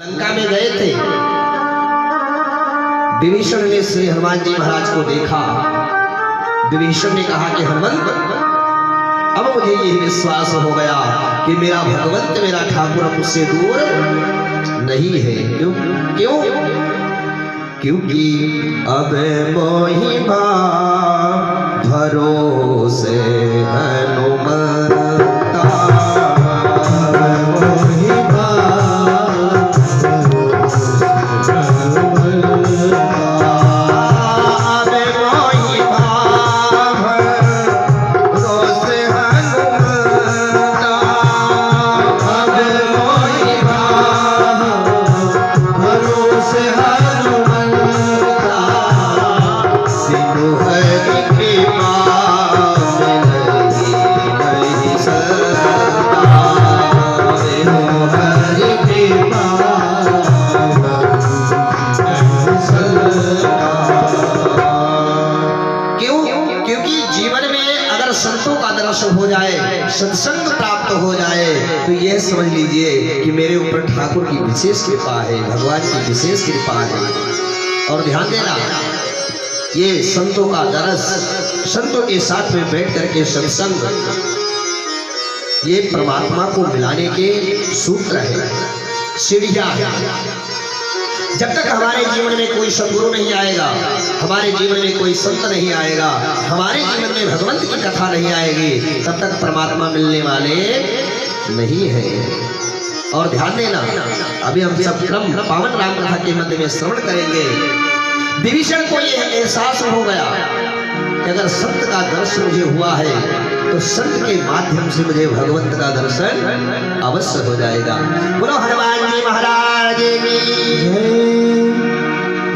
लंका में गए थे। विभीषण ने श्री हनुमान जी महाराज को देखा। विभीषण ने कहा कि हनुमंत, अब मुझे यही विश्वास हो गया कि मेरा भगवंत, मेरा ठाकुर मुझसे दूर नहीं है। क्यों? क्योंकि अब मोहि भरोसे हनुमंता, हो जाए, सत्संग प्राप्त हो जाए तो यह समझ लीजिए कि मेरे ऊपर ठाकुर की विशेष कृपा है, भगवान की विशेष कृपा है। और ध्यान देना, ये संतों का दरस, संतों के साथ में बैठ करके सत्संग, ये परमात्मा को मिलाने के सूत्र है, सीढ़ियां है। जब तक हमारे जीवन में कोई सद्गुरु नहीं आएगा, हमारे जीवन में कोई संत नहीं आएगा, हमारे जीवन में भगवंत की कथा नहीं आएगी, तब तक परमात्मा मिलने वाले नहीं है। और ध्यान देना, अभी हम सब क्रम पावन राम कथा के मध्य में श्रवण करेंगे। विभीषण को यह एहसास हो गया कि अगर संत का दर्शन मुझे हुआ है तो संत के माध्यम से मुझे भगवंत का दर्शन अवश्य हो जाएगा। बोलो हनुमान जी महाराज की।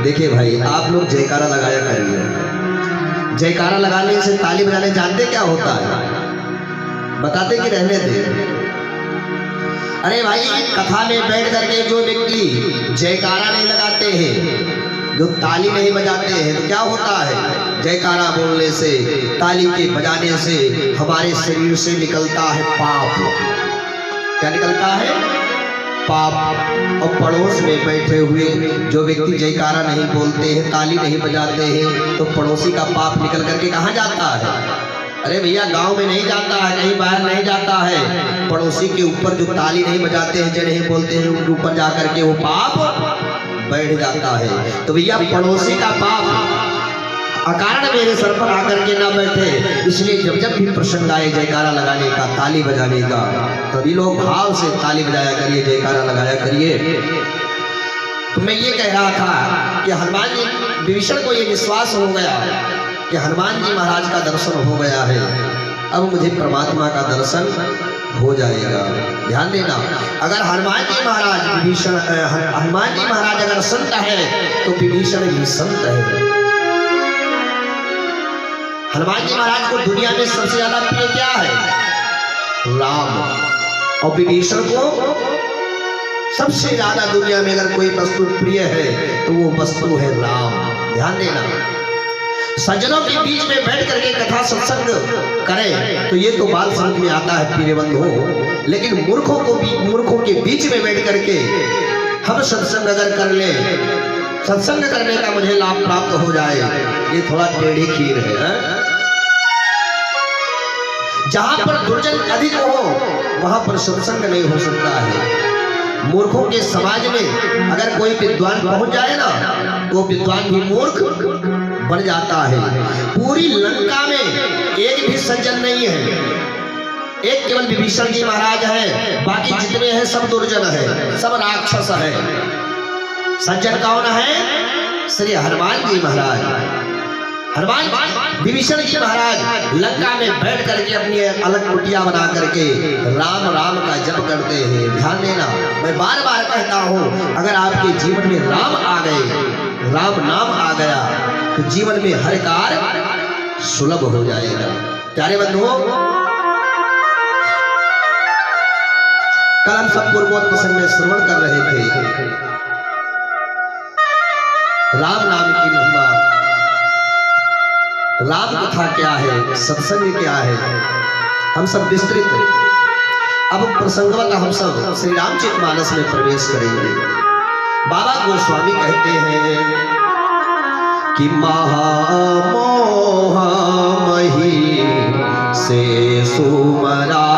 देखिए भाई, आप लोग जयकारा लगाया करिए। जयकारा लगाने से, ताली बजाने जानते क्या होता है? बताते कि रहने दे? अरे भाई, कथा में बैठ करके जो व्यक्ति जयकारा नहीं लगाते हैं, जो ताली नहीं बजाते हैं, तो क्या होता है? जयकारा बोलने से, ताली के बजाने से हमारे शरीर से निकलता है पाप। क्या निकलता है? पाप। और पड़ोस में बैठे हुए जो व्यक्ति जयकारा नहीं बोलते हैं, ताली नहीं बजाते हैं, तो पड़ोसी का पाप निकल करके कहाँ जाता है? अरे भैया, गांव में नहीं जाता है, कहीं बाहर नहीं जाता है। पड़ोसी के ऊपर जो ताली नहीं बजाते हैं, जो नहीं बोलते हैं, उनके ऊपर जाकर के वो पाप बैठ जाता है। तो भैया, पड़ोसी का पाप अकारण मेरे सर पर आकर के ना बैठे, इसलिए जब जब भी प्रसंग आए जयकारा लगाने का, ताली बजाने का, तभी लोग भाव से ताली बजाया करिए, जयकारा लगाया करिए। तो मैं ये कह रहा था कि हनुमान जी, विभीषण को ये विश्वास हो गया कि हनुमान जी महाराज का दर्शन हो गया है, अब मुझे परमात्मा का दर्शन हो जाएगा। ध्यान देना, अगर हनुमान जी महाराज हनुमान जी महाराज अगर संत है तो विभीषण भी संत है। हनुमान जी महाराज को दुनिया में सबसे ज्यादा प्रिय क्या है? राम। और विभीषण को सबसे ज्यादा दुनिया में अगर कोई वस्तु प्रिय है तो वो वस्तु है राम। ध्यान देना, सज्जनों के बीच में बैठ करके कथा सत्संग करें तो ये तो बाल समझ में आता है प्रिय बंधु, लेकिन मूर्खों के बीच में बैठ करके हम सत्संग अगर कर ले, सत्संग करने का मुझे लाभ प्राप्त हो जाए, ये थोड़ा टेढ़ी खीर है। जहां पर दुर्जन अधिक हो वहां पर सत्संग नहीं हो सकता है। मूर्खों के समाज में अगर कोई विद्वान पहुंच जाए ना, तो विद्वान भी मूर्ख बन जाता है। पूरी लंका में एक भी सज्जन नहीं है, एक केवल विभीषण जी महाराज है, बाकी जितने हैं सब दुर्जन है, सब राक्षस है। सज्जन कौन है? श्री हनुमान जी महाराज। हनुमान विभीषण जी महाराज लंका में बैठ करके अपनी अलग कुटिया बना करके राम राम का जप करते हैं। ध्यान देना, मैं बार बार कहता हूँ, अगर आपके जीवन में राम आ गए, राम नाम आ गया, तो जीवन में हर कार्य सुलभ हो जाएगा। प्यारे बंधुओं, कल हम सब पूर्वोत्तर प्रसंग में श्रवण कर रहे थे राम नाम की महिमा, राम कथा क्या है, सत्संग क्या है, हम सब विस्तृत अब प्रसंगवत हम सब श्री रामचरितमानस में प्रवेश करेंगे। बाबा गोस्वामी कहते हैं कि महामोह मही से सुमरा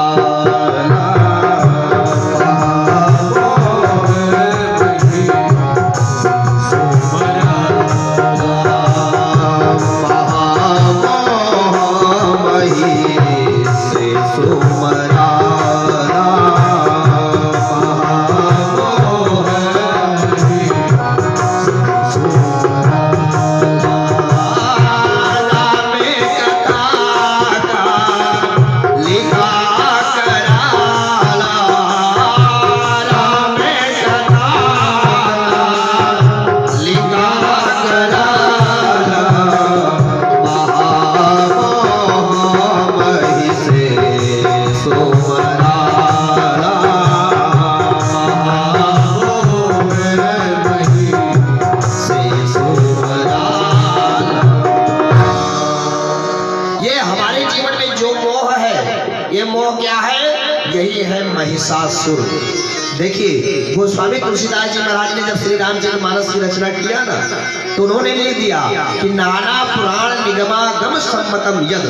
महिषासुर। देखिए गोस्वामी तुलसीदास जी महाराज ने जब श्री रामचंद्र मानस की रचना किया ना, तो उन्होंने लिख दिया कि नाना पुराण निगमागम सम्मतम यद।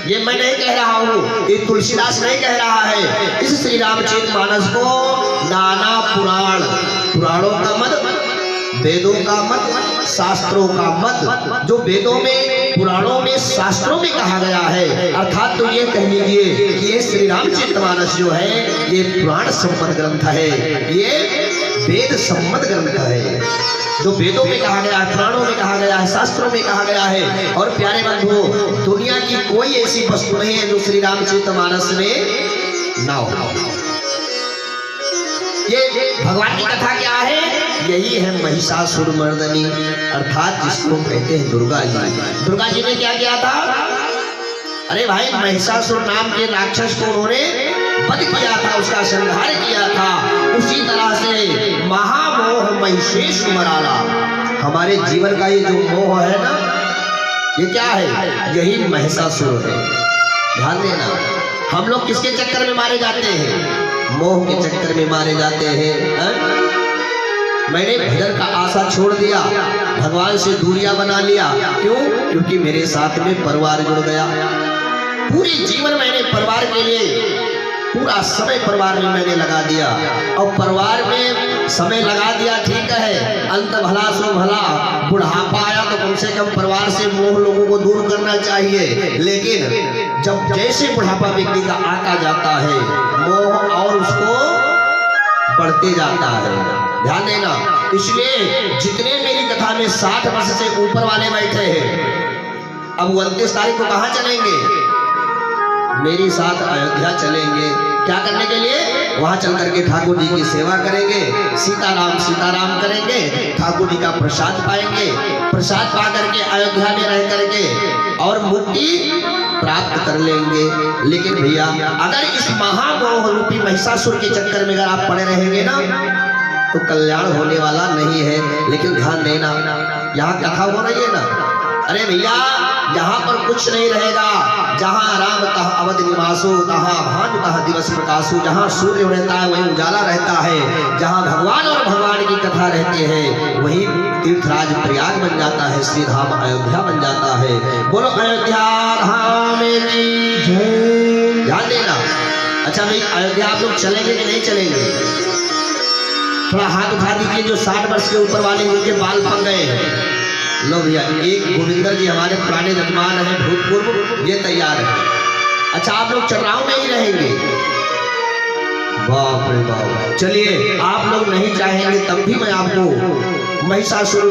ये मैं नहीं कह रहा हूँ, ये तुलसीदास नहीं कह रहा है। इस श्री रामचरित मानस को नाना पुराणों का मत, वेदों का मत, शास्त्रों का मत, जो वेदों में, पुराणों में, शास्त्रों में कहा गया है, अर्थात तो ये कह लीजिए कि ये श्री रामचरितमानस जो है ये पुराण सम्मत ग्रंथ है, ये वेद सम्मत ग्रंथ है। जो वेदों में कहा गया है, पुराणों में कहा गया है, शास्त्रों में कहा गया है। और प्यारे बंधुओं, दुनिया की कोई ऐसी वस्तु नहीं है जो श्री रामचरितमानस में ना हो। ये भगवान की कथा क्या है? यही है महिषासुर मर्दनी, अर्थात जिसको कहते हैं दुर्गा जी। दुर्गा जी ने क्या किया था? अरे भाई, महिषासुर नाम के राक्षस को उन्होंने वध किया था, उसका संहार किया था। उसी तरह से महामोह महिषेश मराला। हमारे जीवन का ये जो मोह है ना, ये क्या है? यही महिषासुर है। ध्यान देना, हम लोग किसके चक्कर में मारे जाते हैं? मोह के चक्कर में मारे जाते हैं। मैंने भजन का आशा छोड़ दिया, भगवान से दूरियां बना लिया। क्यों? क्योंकि मेरे साथ में परिवार जुड़ गया। पूरी जीवन मैंने परिवार के लिए, पूरा समय परिवार में मैंने लगा दिया। और परिवार में समय लगा दिया, ठीक है, अंत भला सो भला। बुढ़ापा आया तो कम से कम परिवार से मोह लोगों को दूर करना चाहिए। लेकिन जब जैसे बुढ़ापा व्यक्ति का आता जाता है, मोह और उसको बढ़ते जाता है। ध्यान देना, इसलिए जितने मेरी कथा में 60 वर्ष से ऊपर वाले बैठे हैं, अब 29 तारीख को कहाँ चलेंगे? मेरी साथ अयोध्या चलेंगे। क्या करने के लिए? वहां चल करके ठाकुर जी की सेवा करेंगे, सीताराम सीताराम करेंगे, ठाकुर जी का प्रसाद पाएंगे। प्रसाद पा करके अयोध्या में रह करके और मुक्ति प्राप्त कर लेंगे। लेकिन भैया, अगर इस महामोह रूपी महिषासुर के चक्कर में अगर आप पड़े रहेंगे ना, तो कल्याण होने वाला नहीं है। लेकिन ध्यान देना, यहाँ कथा हो रही है ना, अरे भैया, यहाँ पर कुछ नहीं रहेगा। जहाँ राम तह अवध निवासो, तहाँ भानु तह दिवस प्रकाशो। जहाँ सूर्य रहता है वहीं उजाला रहता है। जहाँ भगवान और भगवान की कथा रहते हैं वहीं तीर्थराज प्रयाग बन जाता है, श्री धाम अयोध्या बन जाता है। बोलो अयोध्या धाम की जय। ध्यान देना। अच्छा भाई, अयोध्या आप लोग चलेंगे कि नहीं चलेंगे? थोड़ा हाथ उठा दीजिए जो 60 वर्ष के ऊपर वाले, उनके बाल पक गए हैं। लो भैया, एक गोविंदर जी हमारे पुराने जजमान हैं भूतपूर्व, ये तैयार है। अच्छा, आप लोग चर्राव में ही रहेंगे? बाप रे बाप। चलिए, आप लोग नहीं चाहेंगे तब भी मैं आपको महिषासुर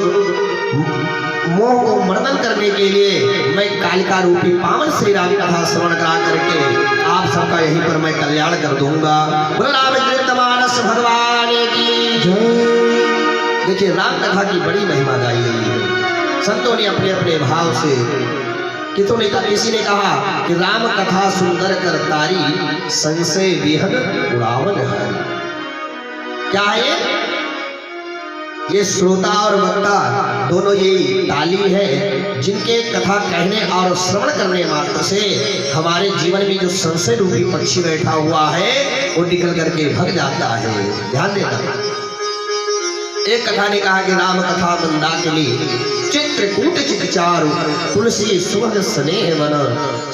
मोह को मर्दन करने के लिए मैं कालिका रूपी पावन श्री राम कथा श्रवण करा करके आप सबका यहीं पर मैं कल्याण कर दूंगा। बोलो रामचरितमानस भगवान की जय। देखिए, राम कथा की बड़ी महिमा गाई गई है। संतों ने अपने अपने भाव से, किसी ने कहा कि राम कथा सुंदर कर तारी, संशय विहन उड़ावन है। क्या है ये? श्रोता और वक्ता दोनों यही ताली है, जिनके कथा कहने और श्रवण करने मात्र से हमारे जीवन में जो संशय रूपी पक्षी बैठा हुआ है वो निकल करके भग जाता है। ध्यान देना। एक कथा ने कहा कि राम कथा मंदाकिनी चित्रकूट चितचारु तुलसी सुभग स्नेह वन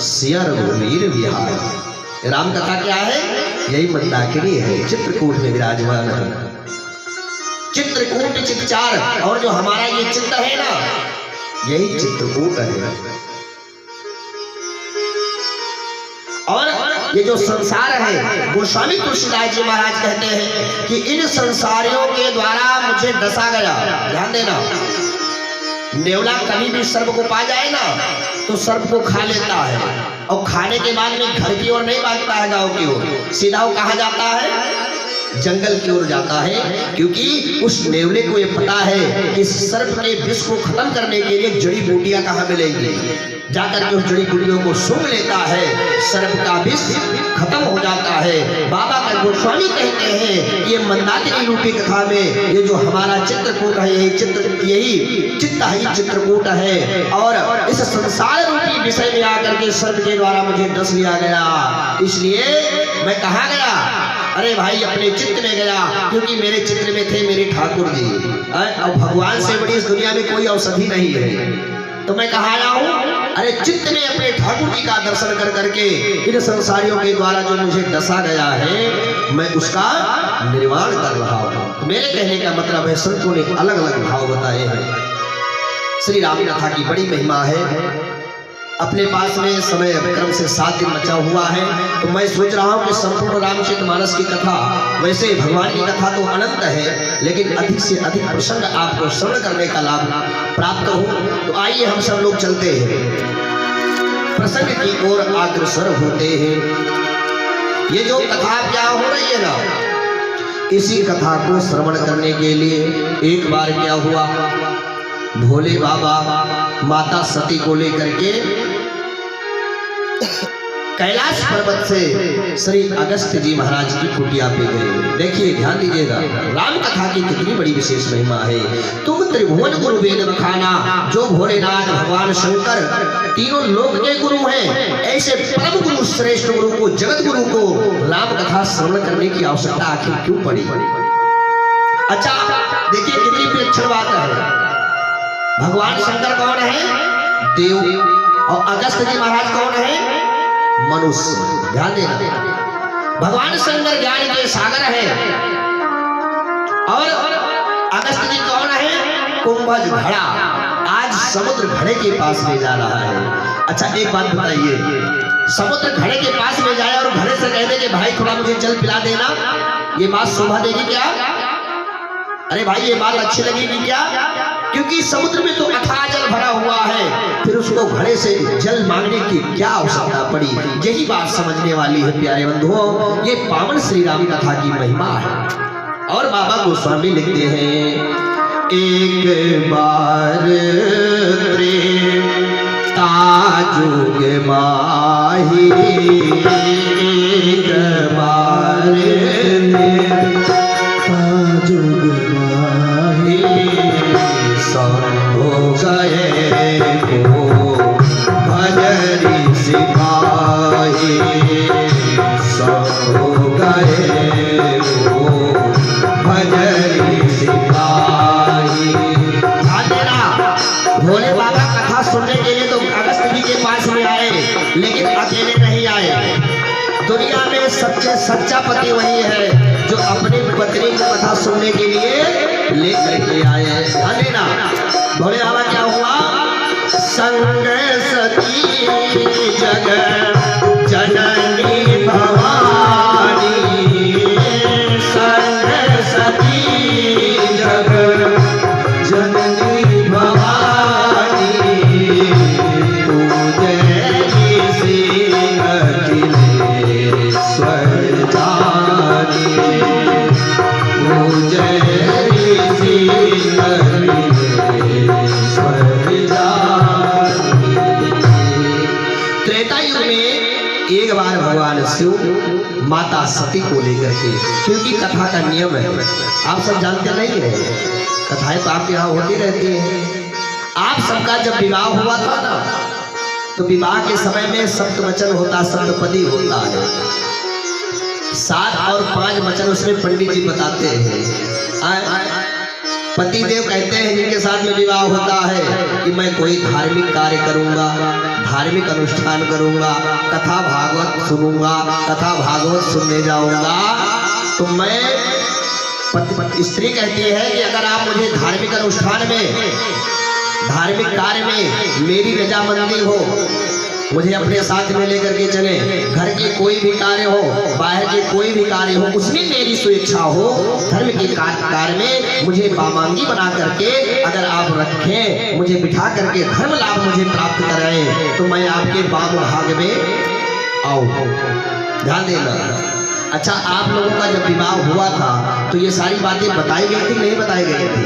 सिया रघुवीर विहार। राम कथा क्या है? यही मंदाकिनी है, चित्रकूट में विराजमान है। चित्रकूट चितचार, और जो हमारा ये चित्त है ना, यही चित्रकूट है। और ये जो संसार है, गोस्वामी तुलसीदास जी महाराज कहते हैं कि इन संसारियों के द्वारा मुझे डसा गया। ध्यान देना, नेवला कभी भी सर्प को पा जाए ना तो सर्प को खा लेता है, और खाने के बाद में घर की ओर नहीं भागता है, गांव की ओर सीधा वो कहाँ जाता है? जंगल की ओर जाता है, क्योंकि उस नेवले को ये पता है कि सर्प के विष को खत्म करने के लिए जड़ी बूटियां कहाँ मिलेंगी। जाकर के उस जड़ी बूटियों को सूंघ लेता है, सर्प का विष खत्म हो जाता है। बाबा का गोस्वामी कहते हैं ये मंदाकिनी रूपी कथा में ये जो हमारा चित्रकूट है, यही चित्त ही चित्रकूट है। और इस संसार रूपी विषय में आकर के सर्प के द्वारा मुझे डस लिया गया, इसलिए मैं कहाँ गया? अरे भाई अपने चित्त में गया, क्योंकि मेरे चित्र में थे मेरे ठाकुर जी, और भगवान से बड़ी इस दुनिया में कोई औषधि नहीं है। तो मैं कहाँ आया हूँ? अरे चित्त में अपने ठाकुर जी का दर्शन कर करके इन संसारियों के द्वारा जो मुझे डसा गया है, मैं उसका निर्माण कर रहा हूँ। मेरे कहने का मतलब है, संतों ने अलग अलग भाव बताए हैं। श्री राम कथा की बड़ी महिमा है। अपने पास में समय क्रम से 7 दिन बचा हुआ है, तो मैं सोच रहा हूँ कि संपूर्ण रामचरितमानस की कथा, वैसे भगवान की कथा तो अनंत है, लेकिन अधिक से अधिक प्रसंग आपको श्रवण करने का लाभ प्राप्त हो। तो आइए हम सब लोग चलते हैं, प्रसंग की ओर अग्रसर होते हैं। ये जो कथा क्या हो रही है ना, इसी कथा को श्रवण करने के लिए एक बार क्या हुआ, भोले बाबा माता सती को लेकर के कैलाश पर्वत से श्री अगस्त्य जी महाराज की कुटिया पे गए। देखिए ध्यान दीजिएगा, राम कथा की कितनी बड़ी विशेष महिमा है। तुम त्रिभुवन गुरु वेद बखाना, जो भोलेनाथ भगवान शंकर तीनों लोक के गुरु हैं, ऐसे परम गुरु श्रेष्ठ गुरु को, जगत गुरु को राम कथा श्रवण करने की आवश्यकता आखिर क्यों पड़ी? अच्छा देखिए कितनी विलक्षण बात है। भगवान शंकर कौन है? देव। और अगस्त्य जी महाराज कौन है? मनुष्य। ध्यान देना, भगवान शंकर ज्ञान के सागर है, और अगस्त्य जी कौन है? कुंभज घड़ा। आज समुद्र घड़े के पास में जा रहा है। अच्छा एक बात बताइए, समुद्र घड़े के पास में जाए और घड़े से कह दे कि भाई थोड़ा मुझे जल पिला देना, ये बात शोभा देगी क्या? अरे भाई ये बात अच्छी लगेगी क्या? क्योंकि समुद्र में तो अथाह जल भरा हुआ है, फिर उसको घड़े से जल मांगने की क्या आवश्यकता पड़ी? यही बात समझने वाली है प्यारे बंधुओं, ये पावन श्री राम कथा की महिमा है। और बाबा गोस्वामी लिखते हैं, एक बार ताजुग माही, एक बार ताजुग माही, हो गए को भजरी सिपाही, सब हो गए को भजरी सिपाही। भोले बाबा कथा सुनने के लिए तो अगस्त्य जी के पास में आए, लेकिन अकेले नहीं आए। दुनिया में सबसे सच्चा पति वही है जो अपनी पत्नी की कथा सुनने के लिए लेकर के आए। ध्यान ना, भोले बाबा क्या हुआ? संग सती जग जननी भवानी, संग सती जग जननी भवानी, पूजनी सिंह अखिलेश्वर जानी, पूजनी सिंह अखिलेश्वर जानी। त्रेता युग में एक बार भगवान शिव माता सती को लेकर के, क्योंकि कथा का नियम है, आप सब जानते नहीं है, कथाएं तो आपके यहाँ होती रहती है। आप सबका जब विवाह हुआ था ना, तो विवाह के समय में सप्तवचन होता, सप्तपदी होता है, 7 और 5 वचन उसमें पंडित जी बताते हैं। पति देव कहते हैं जिनके साथ में विवाह होता है कि मैं कोई धार्मिक कार्य करूंगा, धार्मिक अनुष्ठान करूंगा, कथा भागवत सुनूंगा, कथा भागवत सुनने जाऊंगा, तो मैं स्त्री कहती है कि अगर आप मुझे धार्मिक अनुष्ठान में, धार्मिक कार्य में मेरी रजामंदी हो, मुझे अपने साथ में लेकर के चले, घर के कोई भी कार्य हो, बाहर के कोई भी कार्य हो, उसमें मेरी स्वेच्छा हो, धर्म के कार्य में मुझे बामांगी बना करके अगर आप रखें, मुझे बिठा करके धर्म लाभ मुझे प्राप्त कराएं, तो मैं आपके वाम भाग में आऊं। ध्यान देना। अच्छा, आप लोगों का जब विवाह हुआ था तो ये सारी बातें बताई गई थी नहीं बताई गई थी?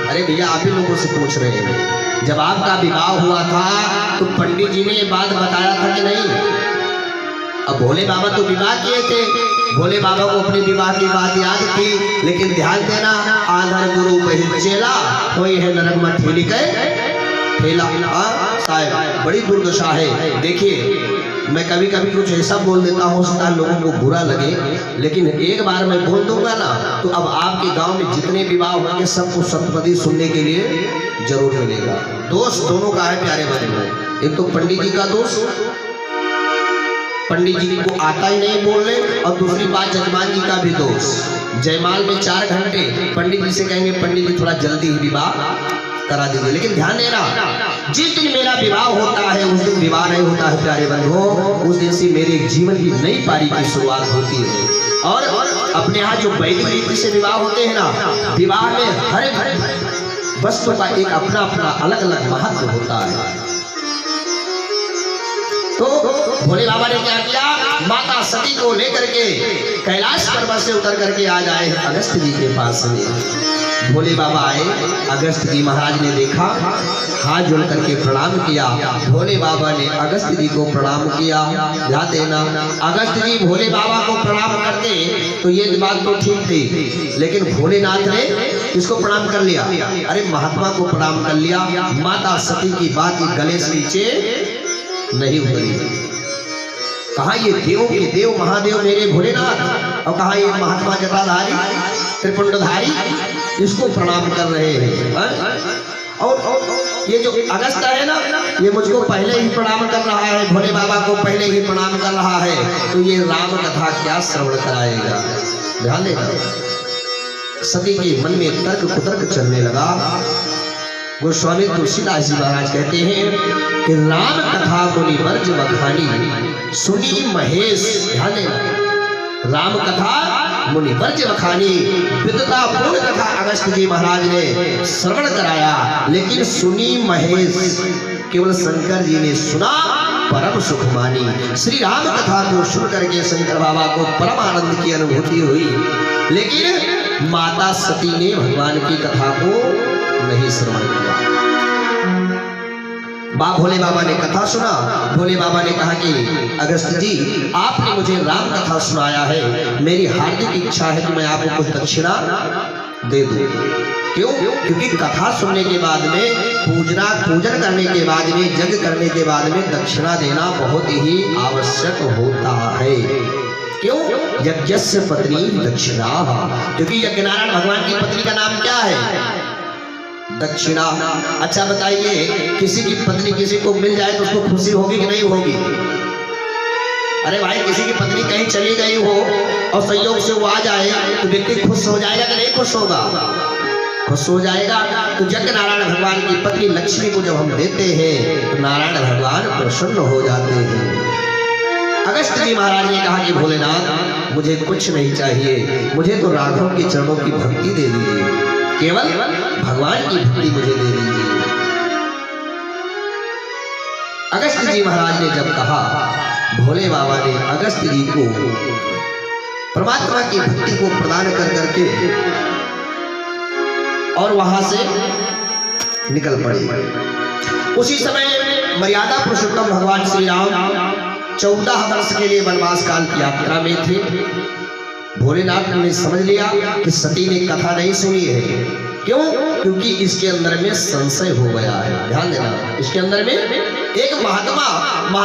अरे भैया, आप ही लोगों से पूछ रहे हैं। जब आपका विवाह हुआ था तो पंडित जी ने ये बात बताया था कि नहीं? अब भोले बाबा तो विवाह किए थे, भोले बाबा को अपने विवाह की बात याद थी, लेकिन ध्यान देना, आधार गुरु बहिर चेला कोई है नरक में ठेली के ठेला। साहब, बड़ी दुर्दशा है। देखिए, मैं कभी कभी कुछ ऐसा बोल देता हूँ, उसका लोगों को बुरा लगे, लेकिन एक बार मैं बोल दूंगा ना, तो अब आपके गांव में जितने विवाह होंगे सबको सप्तपदी सुनने के लिए जरूर मिलेगा। दोष दोनों का है प्यारे बंधु। एक तो पंडित जी का दोष, पंडित जी को आता ही नहीं बोलने, और दूसरी बात जजमान जी का भी दोष। जयमाल में 4 घंटे पंडित जी से कहेंगे पंडित जी थोड़ा जल्दी ही विवाह करा दीजिए, लेकिन ध्यान देना, जिस दिन मेरा विवाह होता है उस दिन विवाह नहीं होता है प्यारे बंधुओं, उस दिन से मेरे जीवन की नई पारी की शुरुआत होती है। और अपने यहाँ जो वैदिक रीति से विवाह होते हैं ना, विवाह में हर वस्तु का एक अपना अपना अलग अलग महत्व होता है। तो भोले बाबा ने क्या किया, माता सती को लेकर के कैलाश पर्वत से उतर करके आ जाए अगस्त जी के पास में। भोले बाबा आए, अगस्त जी महाराज ने देखा, हाथ जोड़ करके प्रणाम किया। भोले बाबा ने अगस्त जी को प्रणाम किया। ध्यान देना, अगस्त जी भोले बाबा को प्रणाम करते तो ये बात तो ठीक थी, लेकिन भोलेनाथ ने इसको प्रणाम कर लिया, अरे महात्मा को प्रणाम कर लिया। माता सती की बात गले से नीचे नहीं उतरी। कहा ये देवों के देव महादेव मेरे भोलेनाथ, और कहा ये महात्मा जटाधारी त्रिपुंडधारी इसको प्रणाम कर रहे हैं। और ये जो अगस्त है ना, ये मुझको पहले ही प्रणाम कर रहा है, भोले बाबा को पहले ही प्रणाम कर रहा है, तो ये राम कथा क्या श्रवण कराएगा? ध्यान देना। सती के मन में तर्क कुतर्क चलने लगा। गोस्वामी तुलसीदास जी महाराज कहते हैं कि राम कथा मुनि वर्ज वखानी सुनी महेश। ध्यान देना, राम कथा मुनि वर्ज वखानी, विद्वता पूर्ण कथा अगस्त जी महाराज ने श्रवण कराया, लेकिन सुनी महेश, केवल शंकर जी ने सुना, परम सुख मानी। श्री राम कथा को सुन करके शंकर बाबा को परम आनंद की अनुभूति हुई, लेकिन माता सती ने भगवान की कथा को नहीं श्रवण किया। भोले बाबा ने कथा सुना। भोले बाबा ने कहा कि अगस्त जी, आपने मुझे राम कथा सुनाया है, मेरी हार्दिक इच्छा है कि मैं आपको कुछ दक्षिणा दे दूं। क्यों? क्योंकि कथा सुनने के बाद में, पूजन करने के बाद में, यज्ञ करने के बाद में दक्षिणा देना बहुत ही आवश्यक होता है। क्यों? यज्ञस्य पत्नी दक्षिणा, क्योंकि यज्ञनारायण भगवान की पत्नी का नाम क्या है? दक्षिणा। अच्छा बताइए, किसी की पत्नी किसी को मिल जाए तो उसको खुशी होगी कि नहीं होगी? अरे भाई, किसी की पत्नी कहीं चली गई हो और संयोग से वो आ जाए तो व्यक्ति खुश हो जाएगा कि नहीं खुश होगा? खुश हो जाएगा। तो यज्ञ नारायण भगवान की पत्नी लक्ष्मी को जब हम देते हैं तो नारायण भगवान प्रसन्न हो जाते हैं। अगस्त जी महाराज ने कहा कि भोलेनाथ, मुझे कुछ नहीं चाहिए, मुझे तो राघव के चरणों की भक्ति दे दीजिए, केवल भगवान की भक्ति मुझे दे दीजिए। अगस्त जी महाराज ने जब कहा, भोले बाबा ने अगस्त जी को परमात्मा की भक्ति को प्रदान कर करके और वहां से निकल पड़े। उसी समय मर्यादा पुरुषोत्तम भगवान श्री राम 14 वर्ष के लिए वनवास काल की यात्रा में थे। भोलेनाथ ने समझ लिया कि सती ने कथा नहीं सुनी है। क्यों? क्योंकि इसके अंदर में संशय हो गया है। ध्यान देना, इसके अंदर में एक महात्मा,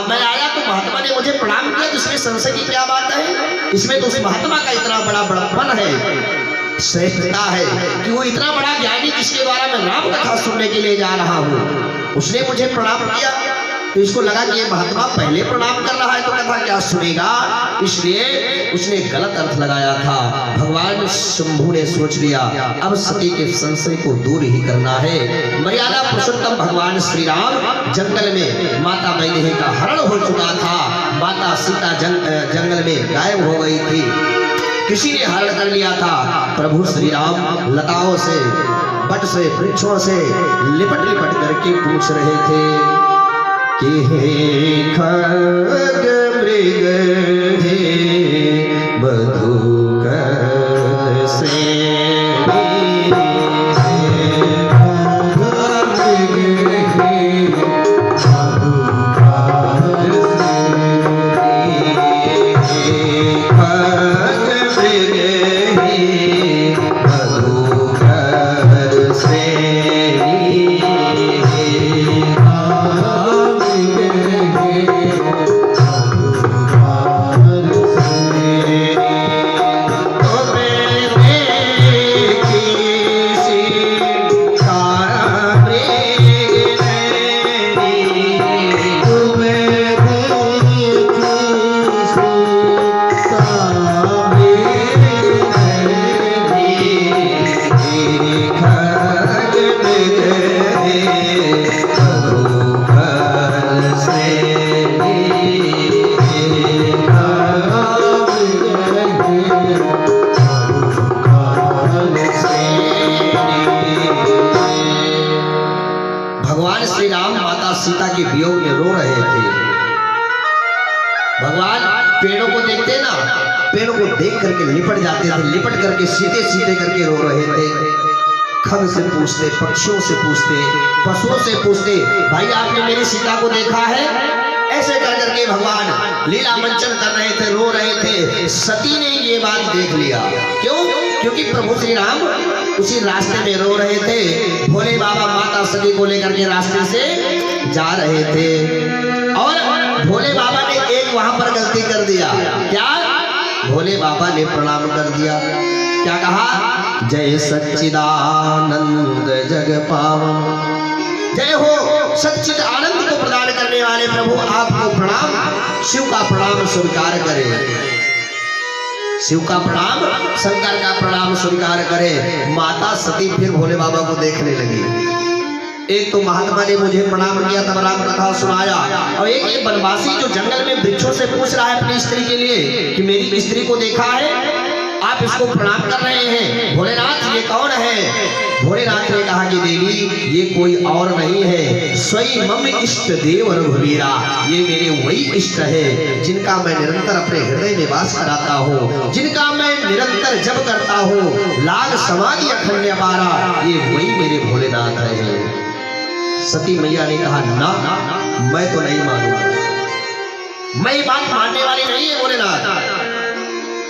मैं आया तो महात्मा ने मुझे प्रणाम किया, तो इसमें संशय की क्या बात है? इसमें तो उस महात्मा का इतना बड़ा बड़प्पन है। श्रेष्ठता है कि वो इतना बड़ा ज्ञानी जिसके द्वारा मैं राम कथा सुनने के लिए जा रहा हूँ, उसने मुझे प्रणाम किया। तो इसको लगा कि ये महात्मा पहले प्रणाम कर रहा है तो कथा क्या सुनेगा, इसलिए उसने गलत अर्थ लगाया था। भगवान शंभु ने सोच लिया अब सती के संशय को दूर ही करना है। मर्यादा पुरुषोत्तम भगवान श्री राम जंगल में माता मैदेही का हरण हो चुका था। माता सीता जंगल में गायब हो गई थी, किसी ने हरण कर लिया था। प्रभु श्री राम लताओं से, बट से, वृक्षों से लिपट लिपट करके पूछ रहे थे कि हे खग मृग हे मधुकर से सीता के वियोग में रो रहे थे। भगवान पेड़ों को देखते ना, पेड़ों को देख करके लिपट जाते थे, लिपट करके सीधे सीधे करके रो रहे थे। खग से पूछते, पक्षियों से पूछते, पशुओं से पूछते, भाई आपने मेरी सीता को देखा है? ऐसे कर करके भगवान लीला मंचन कर रहे थे, रो रहे थे। सती ने ये बात देख लिया। क्यों? क्योंकि प्रभु श्री राम उसी रास्ते में रो रहे थे। भोले बाबा माता सती को लेकर के रास्ते से जा रहे थे और भोले बाबा ने एक वहां पर गलती कर दिया। क्या? भोले बाबा ने प्रणाम कर दिया। क्या कहा? जय सच्चिदानंद जग पावन, जय हो सच्चिद आनंद को प्रदान करने वाले प्रभु, आपको प्रणाम। शिव का प्रणाम स्वीकार करें, शिव का प्रणाम, शंकर का प्रणाम स्वीकार करें। माता सती फिर भोले बाबा को देखने लगी। एक तो महात्मा ने मुझे प्रणाम किया, तब राम कथा सुनाया, और एक ये बनवासी जो जंगल में वृक्षों से पूछ रहा है अपनी स्त्री के लिए कि मेरी स्त्री को देखा है, आप इसको प्रणाम कर रहे हैं, भोलेनाथ ये कौन है? भोलेनाथ ने कहा कि देवी ये कोई और नहीं है, स्वयं मम इष्ट देव रघुवीरा, ये मेरे वही इष्ट है जिनका मैं निरंतर अपने हृदय में वास कराता हूँ, जिनका मैं निरंतर जप करता हूँ, लाल समाधि अखंड अपारा, ये वही मेरे भोलेनाथ है। सती मैया ने कहा ना, मैं तो नहीं मानूंगा, मैं ये बात मानने वाली नहीं है भोलेनाथ।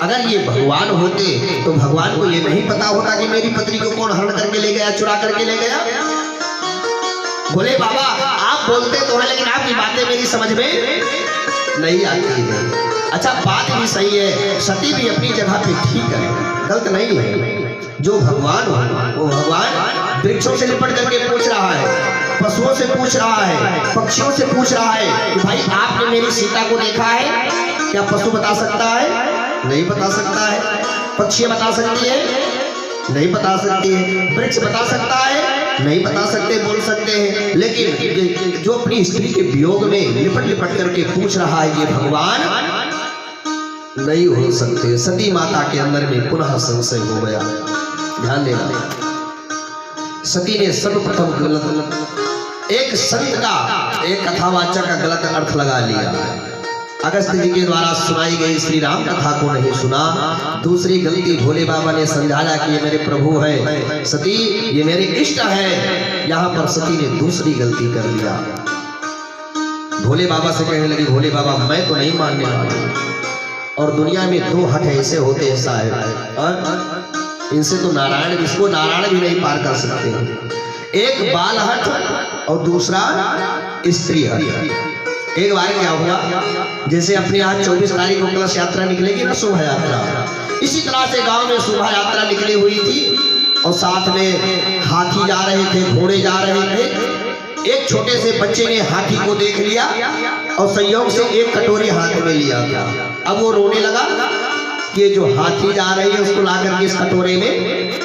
अगर ये भगवान होते तो भगवान को ये नहीं पता होता कि मेरी पत्नी को कौन हरण करके ले गया, चुरा करके ले गया। बोले बाबा आप बोलते तो हैं लेकिन आपकी बातें मेरी समझ में नहीं आती है। अच्छा बात भी सही है, सती भी अपनी जगह पे ठीक है, गलत नहीं है। जो भगवान हो वो भगवान वृक्षों से लिपट करके पूछ रहा है, पशुओं से पूछ रहा है, पक्षियों से पूछ रहा है कि भाई आपने मेरी सीता को देखा है? क्या पशु बता सकता है? नहीं बता सकता है। पक्षी बता सकती है? नहीं बता सकती है। वृक्ष बता सकता है? नहीं बता सकते, बोल सकते हैं, लेकिन जो अपनी स्त्री के वियोग में लिपट लिपट करके पूछ रहा है ये भगवान नहीं हो सकते। सती माता के अंदर में पुनः संशय हो गया। ध्यान देना, सती ने सर्वप्रथम गलत एक संत का, एक कथावाचक का गलत अर्थ लगा लिया। अगस्त जी के द्वारा सुनाई गई श्री राम कथा को नहीं सुना। दूसरी गलती भोले बाबा ने समझाया कि ये मेरे प्रभु है, सती ये मेरे इष्ट है। यहाँ पर सती ने दूसरी गलती कर दिया। भोले बाबा से कहने लगी भोले बाबा मैं तो नहीं मानने वाली, और दुनिया में दो हट ऐसे होते हैं साहब, और इनसे तो नारायण, इसको नारायण भी नहीं पार कर सकते। एक बाल हट और दूसरा स्त्री हट। एक बार क्या हुआ, जैसे अपने यहाँ 24 तारीख को कलश यात्रा निकलेगी ना, शोभा यात्रा, इसी तरह से गांव में शोभा यात्रा निकली हुई थी और साथ में हाथी जा रहे थे, घोड़े जा रहे थे। एक छोटे से बच्चे ने हाथी को देख लिया और संयोग से एक कटोरी हाथ में लिया। अब वो रोने लगा कि जो हाथी जा रही है उसको लाकर के इस कटोरे में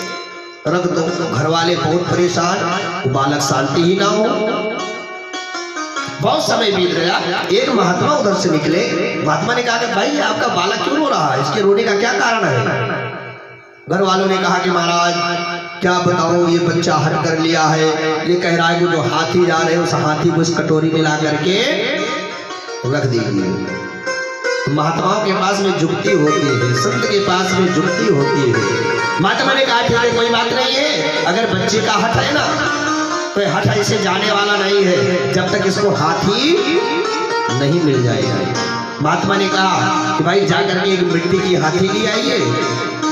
रख दो। घर वाले बहुत परेशान, बालक शांति ही ना हो। बहुत समय बीत गया। एक महात्मा उधर से निकले। महात्मा ने कहा कि भाई आपका बालक क्यों रो रहा है, इसके रोने का क्या कारण है? घर वालों ने कहा कि महाराज क्या बताऊं, ये बच्चा हट कर लिया है, ये कह रहा है कि जो हाथी जा रहे हैं उस हाथी को इस कटोरी में ला करके रख दीजिए। महात्माओं के पास में जुक्ति होती है, संत के पास में जुक्ति होती है। महात्मा ने कहा ठीक है कोई बात नहीं है, अगर बच्चे का हट है ना तो हट ऐसे जाने वाला नहीं है जब तक इसको हाथी नहीं मिल जाएगा। महात्मा ने कहा कि भाई जाकर के एक मिट्टी की हाथी ले आइए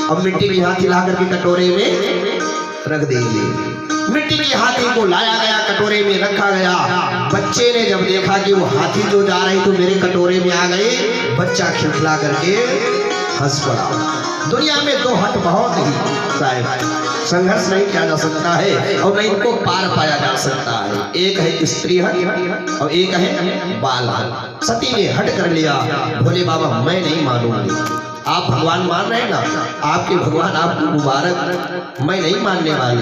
और मिट्टी की हाथी ला करके कटोरे में रख दीजिए। मिट्टी की हाथी को लाया गया, कटोरे में रखा गया। बच्चे ने जब देखा कि वो हाथी जो जा रही तो मेरे कटोरे में आ गए, बच्चा खिलखिला करके हंस पड़ा। दुनिया में दो हट बहुत ही साहब संघर्ष नहीं किया जा सकता है और नहीं इनको पार पाया जा सकता है। एक है स्त्री हट और एक है बाल हट। सती ने हट कर लिया, बोले बाबा मैं नहीं मानूंगी। आप भगवान मान रहे हैं ना, आपके भगवान आपको मुबारक, मैं नहीं मानने वाली।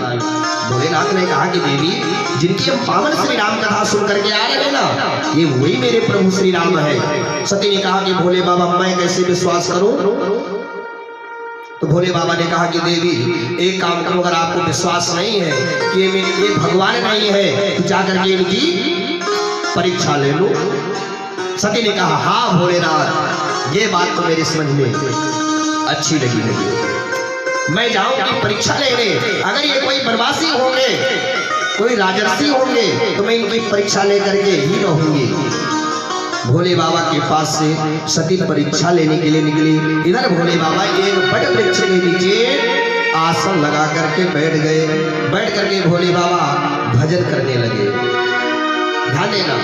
भोलेनाथ ने कहा कि देवी जिनकी हम पावन श्री राम कथा सुन करके आ रहे हैं ना, ये वही मेरे प्रभु श्री राम है। सती ने कहा कि भोले बाबा मैं कैसे विश्वास करूं? तो भोले बाबा ने कहा कि देवी एक काम करो, अगर आपको विश्वास नहीं है कि ये भगवान नहीं है तो जाकर के इनकी परीक्षा ले लो। सती ने कहा हाँ भोलेनाथ ये बात तो मेरी समझ में अच्छी लगी। मैं जाऊंगी परीक्षा लेने, अगर ये कोई बनवासी होंगे, कोई राजर्षि होंगे तो मैं इनकी परीक्षा लेकर के ही रहूंगी। भोले बाबा के पास से सती परीक्षा लेने के लिए निकली। इधर भोले बाबा एक बड़े वृक्ष के नीचे आसन लगा करके बैठ गए। बैठ करके भोले बाबा भजन करने लगे। ध्यान देना,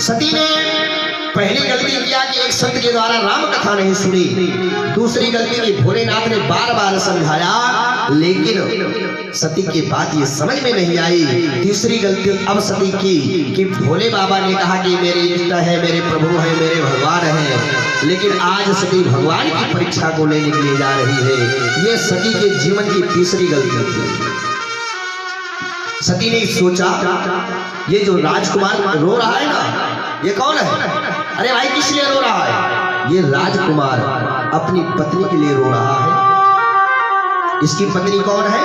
सती ने पहली गलती किया कि एक संत के द्वारा राम कथा नहीं सुनी। दूसरी गलती की भोलेनाथ ने बार बार समझाया लेकिन सती की बात ये समझ में नहीं आई। तीसरी गलती अब सती की कि भोले बाबा ने कहा कि मेरे इष्ट है, मेरे प्रभु है, मेरे भगवान है, लेकिन आज सती भगवान की परीक्षा को लेने के लिए जा रही है। ये सती के जीवन की तीसरी गलती थी। सती ने सोचा ये जो राजकुमार रो रहा है ना ये कौन है? अरे भाई किस लिए रो रहा है? ये राजकुमार अपनी पत्नी के लिए रो रहा है। इसकी पत्नी कौन है?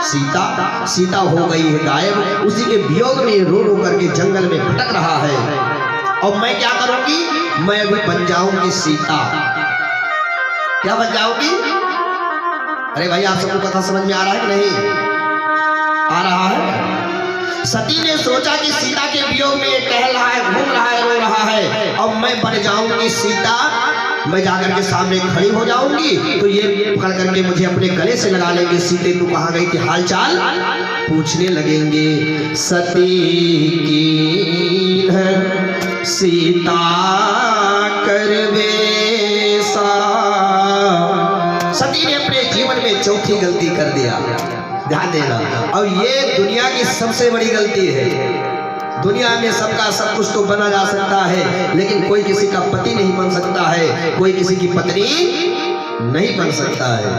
सीता। सीता हो गई है गायब, उसी के वियोग में रो रो करके जंगल में भटक रहा है। और मैं क्या करूंगी? मैं अभी बन जाऊंगी सीता। क्या बन जाऊंगी? अरे भाई आप सबको कथा समझ में आ रहा है कि नहीं आ रहा है? सती ने सोचा कि सीता के वियोग में टहल रहा है, घूम रहा है, रो रहा है, अब मैं बन जाऊंगी सीता। मैं जाकर के सामने खड़ी हो जाऊंगी तो ये पकड़ करके मुझे अपने गले से लगा लेंगे। सीते तू कहाँ गई थी, हाल चाल पूछने लगेंगे। सती की सीता करवे सा। सती ने अपने जीवन में चौथी गलती कर दिया। ध्यान देना, और ये दुनिया की सबसे बड़ी गलती है। दुनिया में सबका सब कुछ तो बना जा सकता है लेकिन कोई किसी का पति नहीं बन सकता है, कोई किसी की पत्नी नहीं बन सकता है।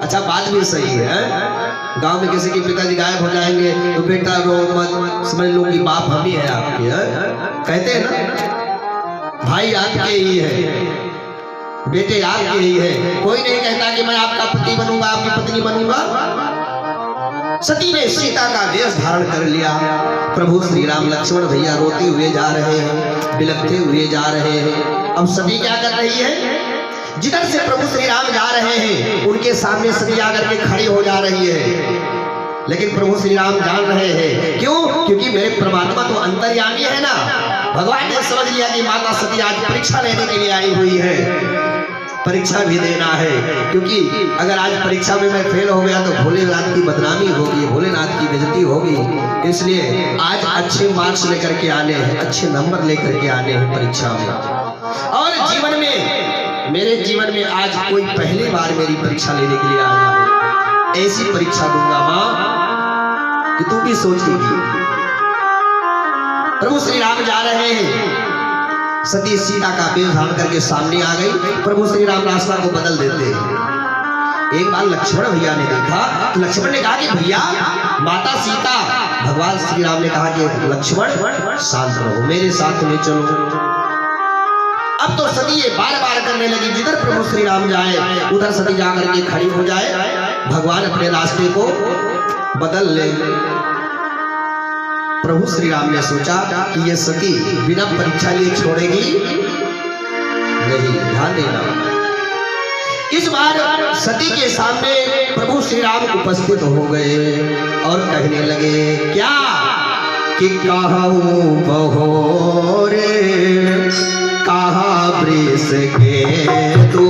अच्छा बात भी सही है। गांव में किसी के पिताजी गायब हो जाएंगे तो बेटा रो मत, समझ लो कि बाप हम ही है आपके। कहते हैं ना भाई आपके ही है, बेटे आपके ही है, कोई नहीं कहता कि मैं आपका पति बनूंगा, आपकी पत्नी बनूंगा। सती ने सीता का वेश धारण कर लिया। प्रभु श्री राम लक्ष्मण भैया रोते हुए जा रहे हैं, बिलखते हुए जा रहे हैं। अब सती क्या कर रही है? जिधर से प्रभु श्री राम जा रहे हैं उनके सामने सती आकर के खड़ी हो जा रही है। लेकिन प्रभु श्री राम जान रहे हैं, क्यों? क्योंकि मेरे परमात्मा तो अंतर्यामी है ना। भगवान ने समझ लिया कि माता सती आज परीक्षा लेने के लिए आई हुई है, परीक्षा भी देना है, क्योंकि अगर आज परीक्षा में मैं फेल हो गया तो भोलेनाथ की बदनामी होगी, भोलेनाथ की बेइज्जती होगी। इसलिए आज अच्छे मार्क्स लेकर के आने हैं, अच्छे नंबर लेकर के आने हैं परीक्षा में। और जीवन में मेरे जीवन में आज कोई पहली बार मेरी परीक्षा लेने के लिए आया है, ऐसी परीक्षा दूंगा मां कि तू भी सोचेगी। प्रभु श्री राम जा रहे हैं, सती सीता का वेश धारण करके सामने आ गई। प्रभु श्री राम रास्ता को बदल देते हैं। एक बार लक्ष्मण भैया ने देखा तो लक्ष्मण ने कहा कि भैया माता सीता, भगवान श्री राम ने कहा कि लक्ष्मण शांत रहो, मेरे साथ में चलो। अब तो सती ये बार बार करने लगी, जिधर प्रभु श्री राम जाए उधर सती जाकर के खड़ी हो जाए, भगवान अपने रास्ते को बदल ले। प्रभु श्री राम ने सोचा कि ये सती बिना परीक्षा लिए छोड़ेगी नहीं, ध्यान देना। इस बार सती के सामने प्रभु श्री राम उपस्थित हो गए और कहने लगे क्या कि कहूं बहोरे कहा वृष के तू,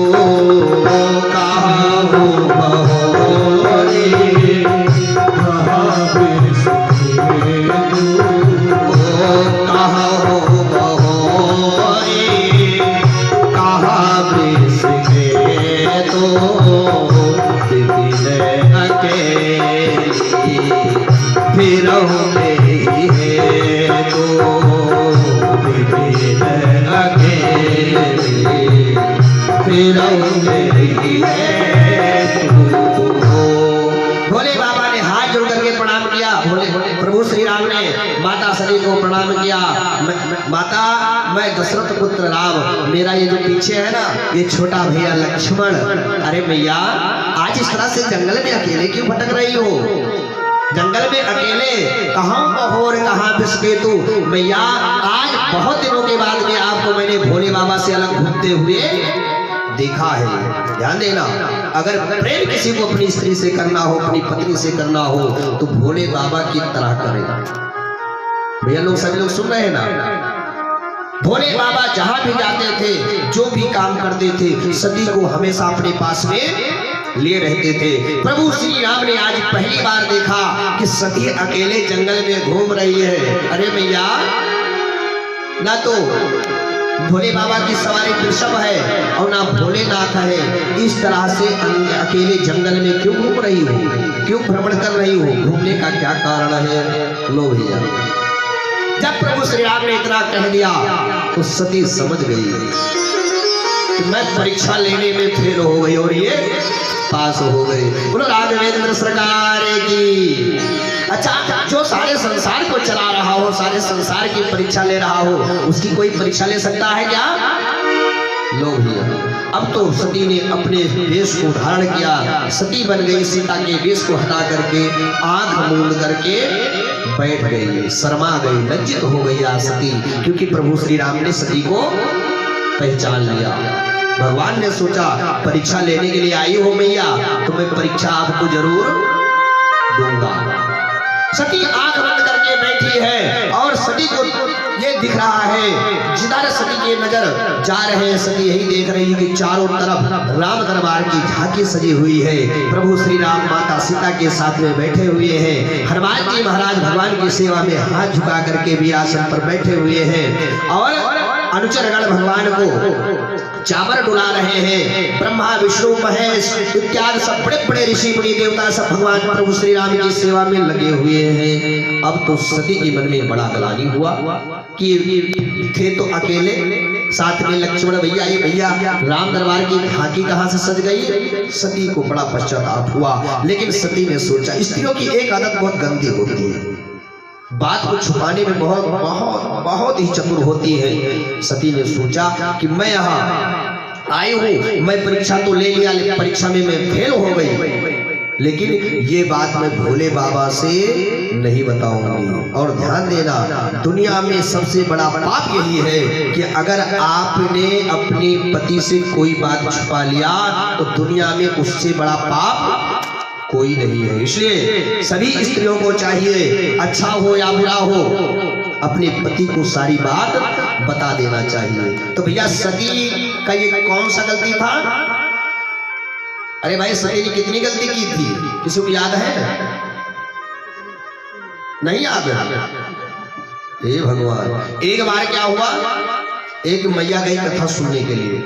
कहूं बहोरे कहा वृष के तू, कहूं बहोरे कहा वृष के तो, बिपिन अकेली फिरहु मेरी है तो, बिपिन अकेली फिरहु मेरी है तो। भोले बाबा ने हाथ जोड़ करके प्रणाम किया। भोले प्रभु श्री राम ने माता सती को प्रणाम किया। माता मैं दशरथ पुत्र राम, मेरा ये जो पीछे है ना ये छोटा भैया लक्ष्मण। अरे भैया आज इस तरह से जंगल में अकेले क्यों भटक रही हो? जंगल में अकेले कहाँ बहोर कहाँ बिस्के तू। भैया आज बहुत दिनों के बाद में आपको मैंने भोले बाबा से अलग घूमते हुए देखा है। ध्यान देना, अगर प्रेम किसी को अपनी स्त्री से करना हो, अपनी पत्नी से करना हो तो भोले बाबा की तरह करेगा। भैया लोग सभी लोग सुन रहे हैं ना? भोले बाबा जहां भी जाते थे, जो भी काम करते थे, सती को हमेशा अपने पास में लिए रहते थे। प्रभु श्री राम ने आज पहली बार देखा कि सती अकेले जंगल में घूम रही है। अरे भैया ना तो भोले बाबा की सवारी वृषभ है और ना भोलेनाथ है, इस तरह से अकेले जंगल में क्यों घूम रही हो, क्यों भ्रमण कर रही हो, घूमने का क्या कारण है? लो भैया जब प्रभु श्री राम ने इतना कह दिया तो सती समझ गई कि मैं परीक्षा लेने में फेल हो गई और ये पास हो गए। बोलो राघवेंद्र सरकार की। अच्छा, जो सारे संसार को चला रहा हो, सारे संसार की परीक्षा ले रहा हो, उसकी कोई परीक्षा ले सकता है क्या? लो भैया अब तो सती ने अपने वेश को धारण किया, सती बन गई, सीता के वेश को हटा करके आंख मूंद करके बैठ गई, शर्मा गई, लज्जित हो गई सती, क्योंकि प्रभु श्री राम ने सती को पहचान लिया। भगवान ने सोचा परीक्षा लेने के लिए आई हो मैया तो मैं परीक्षा आपको जरूर दूंगा। सती आंख बंद करके बैठी है और सती को ये दिख रहा है, जिधर सती की नजर जा रहे हैं सती यही देख रही कि चारों तरफ राम दरबार की झांकी सजी हुई है। प्रभु श्री राम माता सीता के साथ में बैठे हुए हैं, हनुमान जी महाराज भगवान की सेवा में हाथ झुका करके भी आसन पर बैठे हुए हैं और अनुचरगण भगवान को चामर डुला रहे हैं। ब्रह्मा विष्णु महेश इत्यादि सब बड़े बड़े ऋषि मुनि देवता सब भगवान प्रभु श्री राम की सेवा में लगे हुए हैं। अब तो सती के मन में बड़ा ग्लानि हुआ कि थे तो अकेले, साथ में लक्ष्मण भैया, ये भैया राम दरबार की झांकी कहां से सज गई। सती को बड़ा पश्चाताप हुआ, लेकिन सती ने सोचा स्त्रियों की एक आदत बहुत गंदी होती है, बात को छुपाने में बहुत बहुत बहुत ही चतुर होती है। सती ने सोचा कि मैं यहाँ आई हूँ, मैं परीक्षा तो ले लिया, लेकिन परीक्षा में मैं फेल हो गई, लेकिन ये बात मैं भोले बाबा से नहीं बताऊंगी। और ध्यान देना, दुनिया में सबसे बड़ा पाप यही है कि अगर आपने अपने पति से कोई बात छुपा लिया तो दुनिया में उससे बड़ा पाप कोई नहीं है। इसलिए सभी स्त्रियों को चाहिए, अच्छा हो या बुरा हो, अपने पति को सारी बात बता देना चाहिए। तो भैया सती का ये कौन सा गलती था? अरे भाई सती ने कितनी गलती की थी, किसी को याद है? नहीं याद है? हे भगवान, एक बार क्या हुआ, एक मैया गई कथा सुनने के लिए,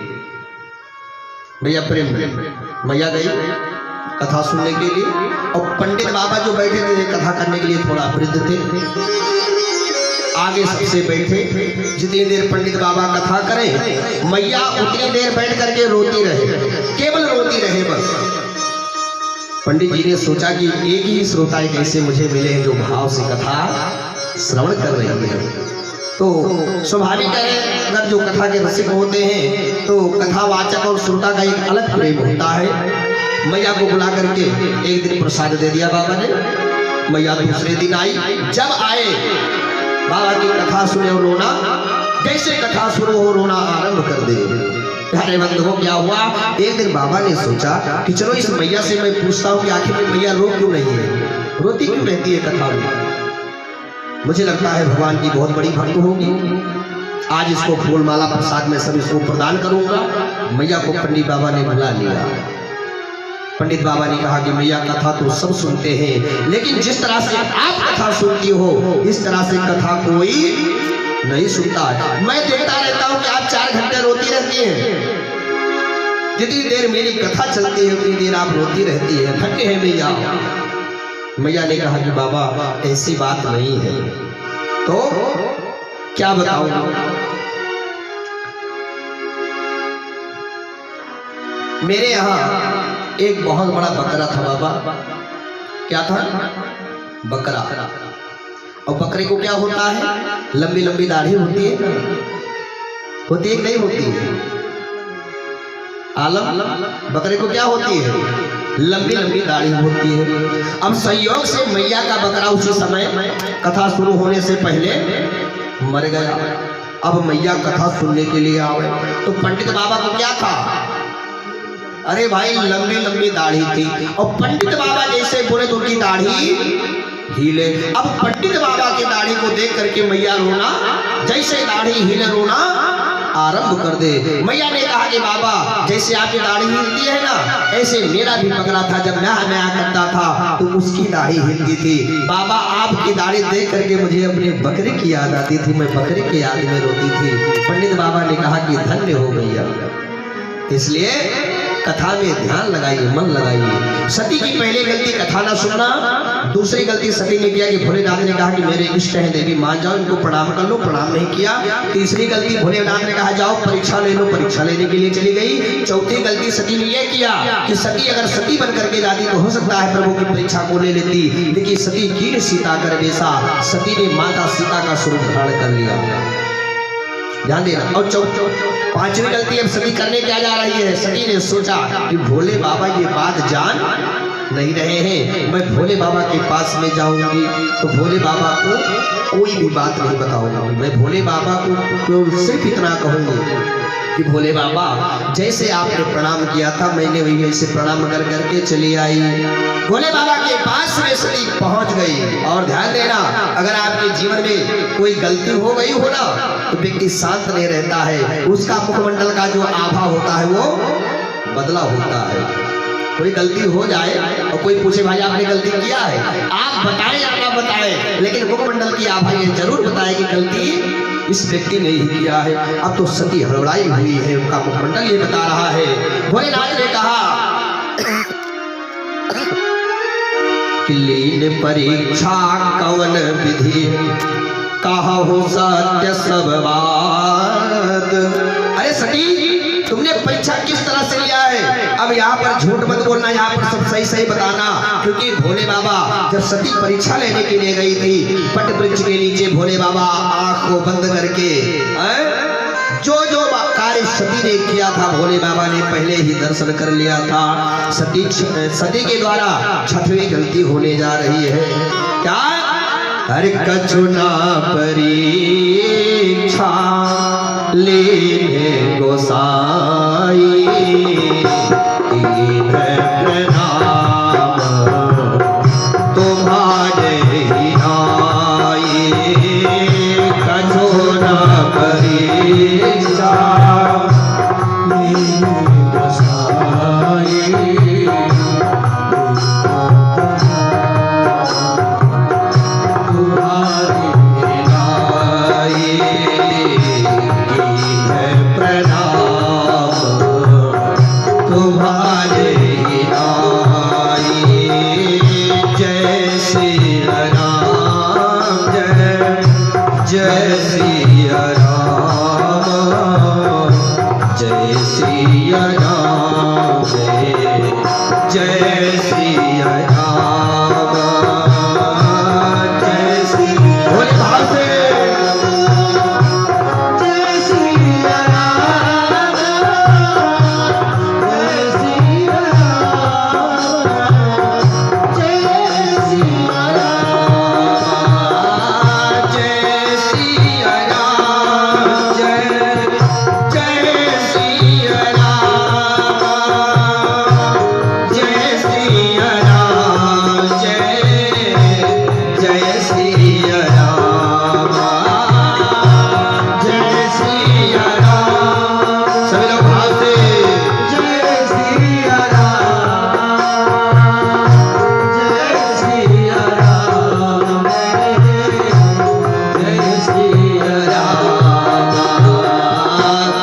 भैया प्रेम मैया गई कथा सुनने के लिए, और पंडित बाबा जो बैठे थे कथा करने के लिए थोड़ा वृद्ध थे, आगे सबसे बैठे। जितनी देर पंडित बाबा कथा करें मैया उतनी देर बैठ करके रोती रहे, केवल रोती रहे बस। पंडित जी ने सोचा कि एक ही श्रोता कैसे मुझे मिले जो भाव से कथा श्रवण कर रही है। तो स्वाभाविक है अगर जो कथा के रसिक होते हैं तो कथावाचक और श्रोता का एक अलग प्रेम होता है। मैया को बुला करके एक दिन प्रसाद दे दिया बाबा ने। मैया दूसरे दिन आई, जब आए बाबा की कथा सुने और रोना, जैसे कथा शुरू हो रोना आरंभ कर दे। प्यारे बंधुओं क्या हुआ, एक दिन बाबा ने सोचा कि चलो इस मैया से मैं पूछता हूँ कि आखिर में मैया रो क्यों नहीं है, रोती क्यों रहती है कथा में। मुझे लगता है भगवान की बहुत बड़ी भक्त होगी। आज इसको फूल माला प्रसाद में सब इसको प्रदान करूंगा। मैया को पंडित बाबा ने बुला लिया। पंडित बाबा ने कहा कि मैया कथा तो सब सुनते हैं, लेकिन जिस तरह से आप कथा सुनती हो इस तरह से कथा कोई नहीं सुनता है। मैं देखता रहता हूँ कि आप 4 घंटे रोती रहती हैं, जितनी देर मेरी कथा चलती है उतनी देर आप रोती रहती है, थके हैं मैया। मैया ने कहा कि बाबा ऐसी बात नहीं है, तो क्या बताऊं। मेरे यहाँ एक बहुत बड़ा बकरा था बाबा। क्या था? बकरा। और बकरे को क्या होता है, लंबी लंबी दाढ़ी होती है, होती है नहीं होती है? आलम, बकरे को क्या होती है, लंबी लंबी दाढ़ी होती है। अब संयोग से मैया का बकरा उसी समय कथा शुरू होने से पहले मर गया। अब मैया कथा सुनने के लिए आए तो पंडित बाबा को क्या था, अरे भाई लंबी लंबी दाढ़ी थी, और पंडित बाबा जैसे बोले तो उनकी दाढ़ी हिले। अब पंडित बाबा की दाढ़ी को देख करके मैया रोना, जैसे दाढ़ी हिले रोना आरंभ कर दे। मैया ने कहा कि बाबा जैसे आपकी दाढ़ी हिलती है ना, ऐसे मेरा भी बकरा था, जब नया करता था तो उसकी दाढ़ी हिलती थी। बाबा आपकी दाढ़ी देख करके मुझे अपने बकरे की याद आती थी, मैं बकरे की याद में रोती थी। पंडित बाबा ने कहा कि धन्य हो मैया, इसलिए कथा में ध्यान लगाइए, मन लगाइए। सती की पहले गलती कथा ना सुनना, दूसरी गलती सती ने किया कि भोलेनाथ ने कहा कि मेरे इष्ट हैं देवी मान जाओ, इनको प्रणाम कर लो, प्रणाम नहीं किया। तीसरी गलती भोलेनाथ ने कहा जाओ परीक्षा ले लो, परीक्षा लेने के लिए चली गई। चौथी गलती सती ने यह किया कि सती अगर सती बन करके जाती तो हो सकता है प्रभु की परीक्षा को ले लेती, लेकिन सती कीन सीता कर बेसा, सती ने माता सीता का स्वरूप धारण कर लिया। ध्यान देना। और पांचवी गलती अब सती करने क्या जा रही है, सती ने सोचा कि भोले बाबा ये बात जान नहीं रहे हैं, मैं भोले बाबा के पास में जाऊंगी तो भोले बाबा को कोई भी बात नहीं बताऊंगी। मैं भोले बाबा को सिर्फ इतना कहूंगी कि भोले बाबा जैसे आपने प्रणाम किया था मैंने वही ऐसे प्रणाम कर करके चली आई। भोले बाबा के पास में सती पहुंच गई। और ध्यान देना, अगर आपके जीवन में कोई गलती हो गई हो ना तो व्यक्ति शांत नहीं रहता है, उसका मुखमंडल का जो आभा होता है वो बदला होता है। कोई गलती हो जाए और कोई पूछे भाई आपने गलती किया है, आप बताएं या ना बताएं, लेकिन मुखमंडल की आभा ये जरूर बताए कि गलती इस व्यक्ति ने ही किया है। अब तो सती हड़बड़ाई हुई है, उनका मुखमंडल ये बता रहा है। भोलेनाथ ने कहा कि लीन परीक्षा कवन विधि कहु सत्य सब बात। अरे सती तुमने परीक्षा किस तरह से लिया है, अब यहाँ पर झूठ मत बोलना, यहाँ पर सब सही सही बताना। क्योंकि भोले बाबा जब सती परीक्षा लेने के लिए गई थी, पट वृक्ष के नीचे भोले बाबा आंख को बंद करके जो जो कार्य सती ने किया था भोले बाबा ने पहले ही दर्शन कर लिया था। सती के द्वारा छठवीं गलती होने जा रही है। क्या? हर कछुना परीक्षा लेने गोसाई, प्रणाम तुम्हारे आई, कछुना परीक्षा लेने गोसाई, तुम्हारे जय सिया राम जय श्री भोले भाव से जय सिया राम जय सिया राम जय सिया राम जय सिया राम जय सिया राम जय सिया राम जय सिया राम जय सिया राम सभी लोग भाव से जय सिया राम जय सिया राम जय सिया राम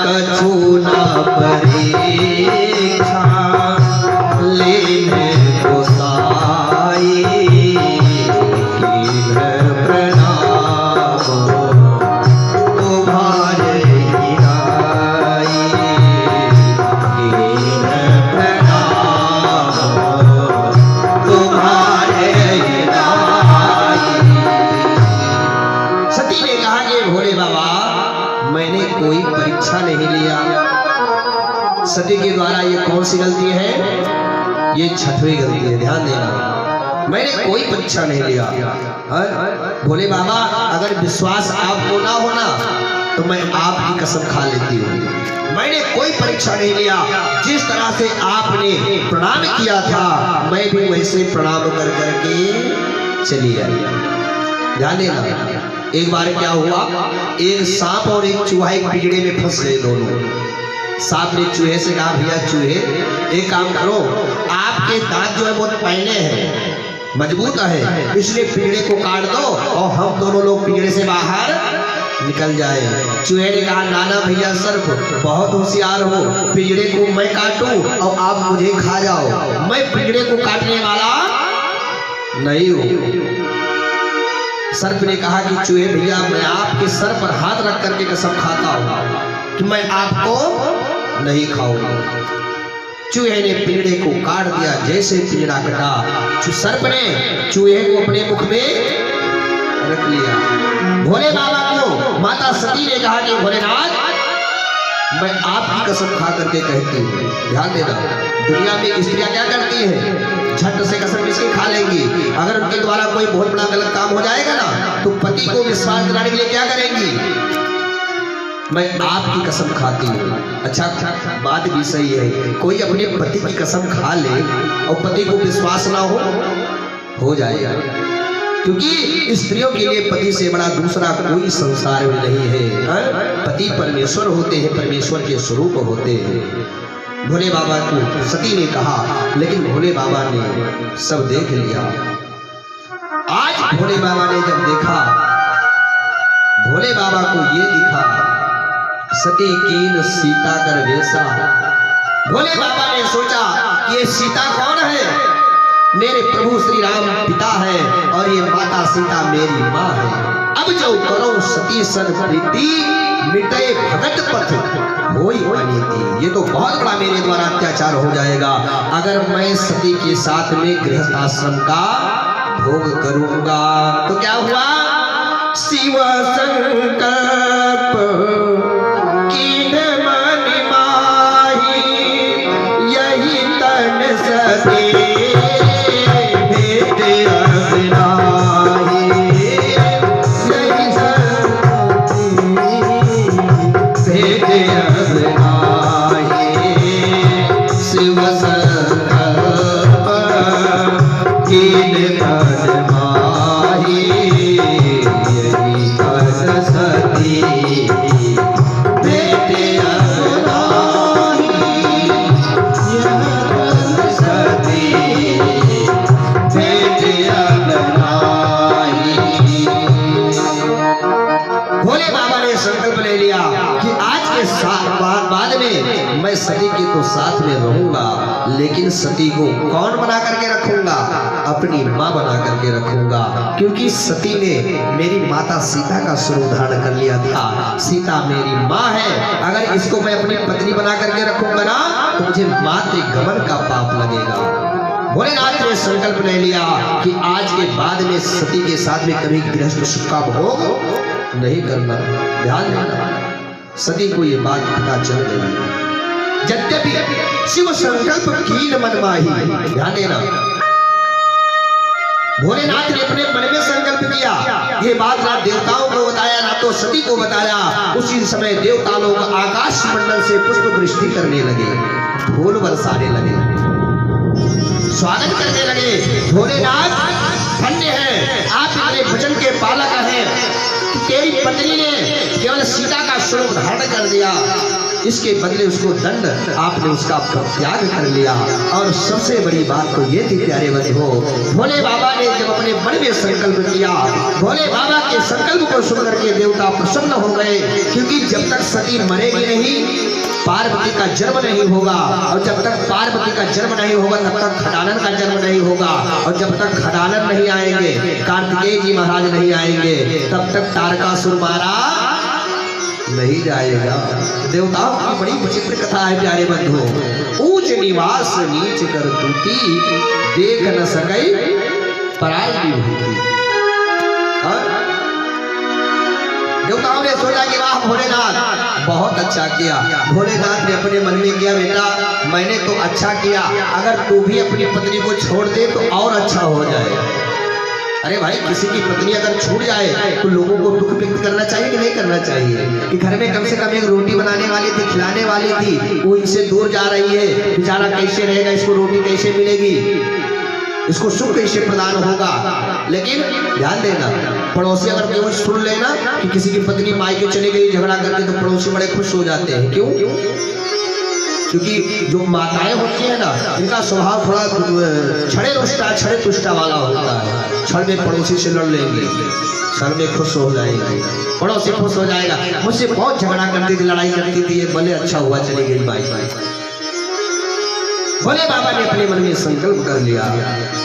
कछु न परीक्षा लेने को साई कीन प्रणाम तुम्हारे गिराई कीन प्रणाम तुम्हारे गिराई। सती ने कहा कि भोले बाबा मैंने कोई परीक्षा नहीं लिया। सती के द्वारा ये कौन सी गलती है? ये छठवीं गलती है, ध्यान देना। मैंने कोई परीक्षा नहीं लिया। भोले बाबा अगर विश्वास आपको ना होना तो मैं आपकी कसम खा लेती हूँ। मैंने कोई परीक्षा नहीं लिया। जिस तरह से आपने प्रणाम किया था मैं भी वैसे प्रणाम कर करके चली आई। ध्यान देना। एक बार क्या हुआ, एक सांप और एक चूहा एक पिंजड़े में फंस गए दोनों। सांप ने चूहे से कहा भैया चूहे एक काम करो, आपके दांत जो है बहुत पैने हैं, मजबूत है, इसलिए पिंजड़े को काट दो और हम दोनों लोग पिंजड़े से बाहर निकल जाए। चूहे ने कहा नाना भैया सर्प बहुत होशियार हो, पिंजड़े को मैं काटूं और आप मुझे खा जाओ, मैं पिंजड़े को काटने वाला नहीं हूं। सर्प ने कहा कि चूहे भैया मैं आपके सर पर हाथ रख करके कसम खाता हूं कि मैं आपको नहीं खाऊंगा। चूहे ने पिंजड़े को काट दिया। जैसे पिंजड़ा कटा सर्प ने चूहे को अपने मुख में रख लिया। भोले बाबा को माता सती ने कहा कि भोलेनाथ मैं आपकी कसम खा करके कहती हूँ। ध्यान देना, दुनिया में स्त्रियां क्या करती हैं, झट से कसम किसकी खा लेंगी। अगर उनके द्वारा कोई बहुत बड़ा गलत काम हो जाएगा ना तो पति को विश्वास दिलाने के लिए क्या करेंगी, मैं आपकी कसम खाती हूँ। अच्छा बात भी सही है, कोई अपने पति की कसम खा ले और पति को विश्वास ना हो जाएगा, क्योंकि स्त्रियों के लिए पति से बड़ा दूसरा कोई संसार में नहीं है। पति परमेश्वर होते हैं, परमेश्वर के स्वरूप होते हैं। भोले बाबा को सती ने कहा, लेकिन भोले बाबा ने सब देख लिया। आज भोले बाबा ने जब देखा, भोले बाबा को ये दिखा सती कीन सीता कर वेशा। भोले बाबा ने सोचा कि ये सीता कौन है, मेरे प्रभु श्री राम पिता है और ये माता सीता मेरी माँ है। अब जो करो सती सन प्रीति मिटे भगत पथ होई अनीति। ये तो बहुत बड़ा मेरे द्वारा अत्याचार हो जाएगा अगर मैं सती के साथ में गृहस्थ आश्रम का भोग करूंगा। तो क्या हुआ, शिव संकल्प कीन मन माही, यही तन सती मैं सती के तो साथ में रहूंगा, लेकिन सती को कौन बना करके रखूंगा, अपनी माँ बना करके रखूंगा, क्योंकि सती ने मेरी माता सीता का स्वरूप धारण कर लिया था। सीता मेरी माँ है, अगर इसको मैं अपनी पत्नी बना करके रखूंगा ना तो मुझे मातृ गमन का पाप लगेगा। भोलेनाथ ने संकल्प ले लिया कि आज के बाद में सती के साथ में कभी गृहस्थ सुख का भोग नहीं करना। ध्यान देना, सती को ये बात पता चल गई। यद्यपि शिव संकल्प कीन मन माही, ध्यान देना, भोलेनाथ ने अपने मन में संकल्प किया। ये बात ना देवताओं को बताया ना तो सती को बताया। उसी समय देवता लोग आकाश मंडल से पुष्प वृष्टि करने लगे, फूल बरसाने लगे, स्वागत करने लगे। भोलेनाथ धन्य है, आप मेरे भजन के पालक हैं कि तेरी पत्नी ने केवल सीता का स्वरूप धारण कर दिया, इसके बदले उसको दंड आपने उसका त्याग कर लिया। और सबसे बड़ी बात तो ये थी प्यारे बंधुओं, भोले बाबा ने जब अपने मन में संकल्प किया, भोले बाबा के संकल्प को सुन करके देवता प्रसन्न हो गए, क्योंकि जब तक सती मरेगी नहीं पार्वती का जन्म नहीं होगा, और जब तक पार्वती का जन्म नहीं होगा तब तक खडानन का जन्म नहीं होगा, और जब तक खडानन नहीं आएंगे, कार्तिकेय जी महाराज नहीं आएंगे, तब तक तारकासुर मारा नहीं जाएगा। देवताओं की बड़ी विचित्र कथा है प्यारे बंधुओं। ऊंच निवास नीच कर तूती, देख न सकई पराई विभूति। देवताओं ने सोचा कि वाह भोलेनाथ बहुत अच्छा किया। भोलेनाथ ने अपने मन में किया, बेटा मैंने तो अच्छा किया, अगर तू भी अपनी पत्नी को छोड़ दे तो और अच्छा हो जाएगा। अरे भाई, किसी की पत्नी अगर छूट जाए तो लोगों को दुख व्यक्त करना चाहिए कि नहीं करना चाहिए? कि घर में कम से कम एक रोटी बनाने वाली थी, खिलाने वाली थी, वो इनसे दूर जा रही है, बेचारा कैसे रहेगा, इसको रोटी कैसे मिलेगी, इसको सुख कैसे प्रदान होगा। लेकिन ध्यान देना, पड़ोसी अगर केवल सुन लेना कि किसी की पत्नी मायके चली गई झगड़ा करके, तो पड़ोसी बड़े खुश हो जाते हैं। क्यों? क्योंकि जो माताएं होती है ना, इनका स्वभाव थोड़ा छड़े तुष्टा वाला होता है। क्षण में पड़ोसी से लड़ लेंगे, क्षण में खुश हो जाएंगे, पड़ोसी खुश हो जाएगा। मुझसे बहुत झगड़ा करती थी, लड़ाई करती थी, ये भले अच्छा हुआ चली गई बाई। भोले बाबा ने अपने मन में संकल्प कर लिया,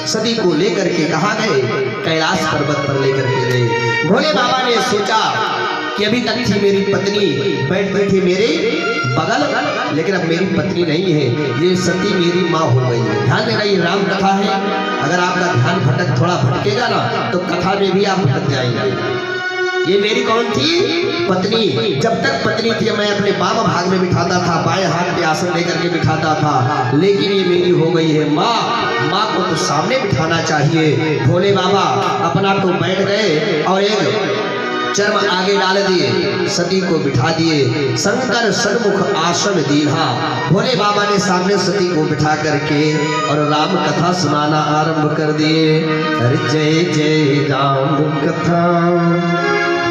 सती को लेकर के कहाँ गए? कैलाश पर्वत पर लेकर के गए। भोले बाबा ने सोचा कि अभी तक थी मेरी पत्नी, बैठती थी मेरे बगल, लेकिन अब मेरी पत्नी नहीं है, ये सती मेरी माँ हो गई है। ध्यान देना, ये राम कथा है, अगर आपका ध्यान थोड़ा भटकेगा ना तो कथा में भी आप भटक जाएंगे। ये मेरी कौन थी? पत्नी। जब तक पत्नी थी मैं अपने बाम भाग में बिठाता था, बाएं हाथ पे आसन लेकर के बिठाता था, लेकिन ये मेरी हो गई है माँ। माँ को तो सामने बिठाना चाहिए। भोले बाबा अपना तो बैठ गए और एक चर्म आगे डाल दिए, सती को बिठा दिए। शंकर सन्मुख आसन दीन्हा। भोले बाबा ने सामने सती को बिठा करके और राम कथा सुनाना आरंभ कर दिए। अरे जय जय राम कथा,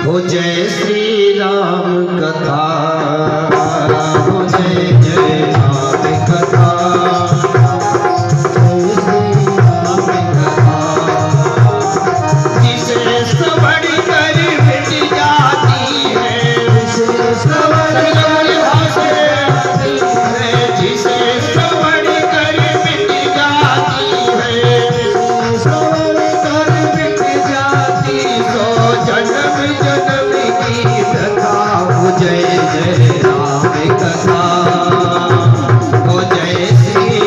हो जय श्री राम कथा, हो जय जय राम कथा, जय जय राम कथा, ओ जय श्री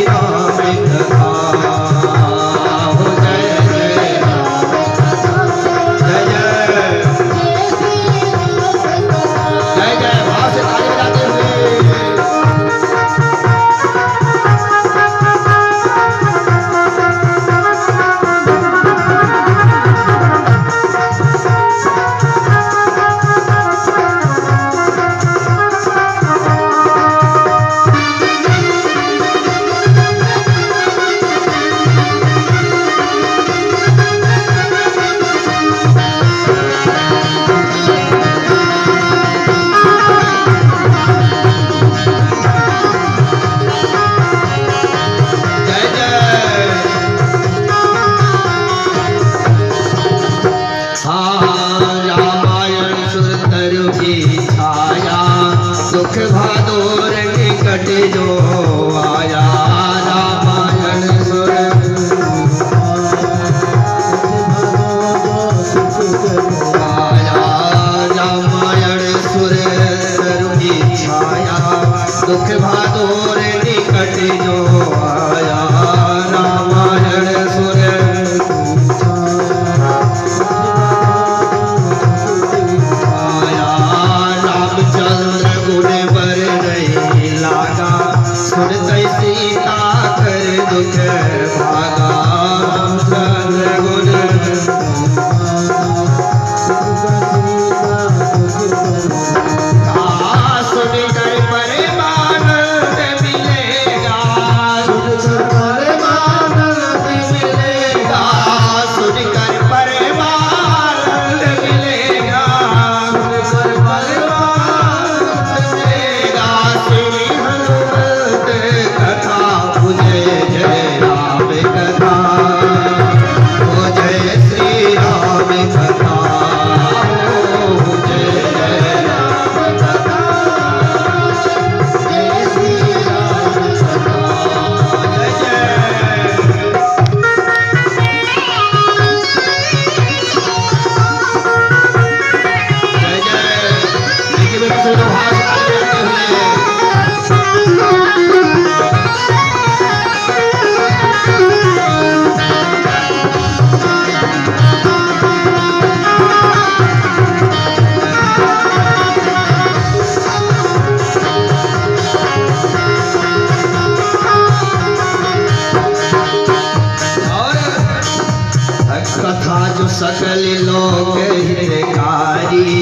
सकल लोक हितकारी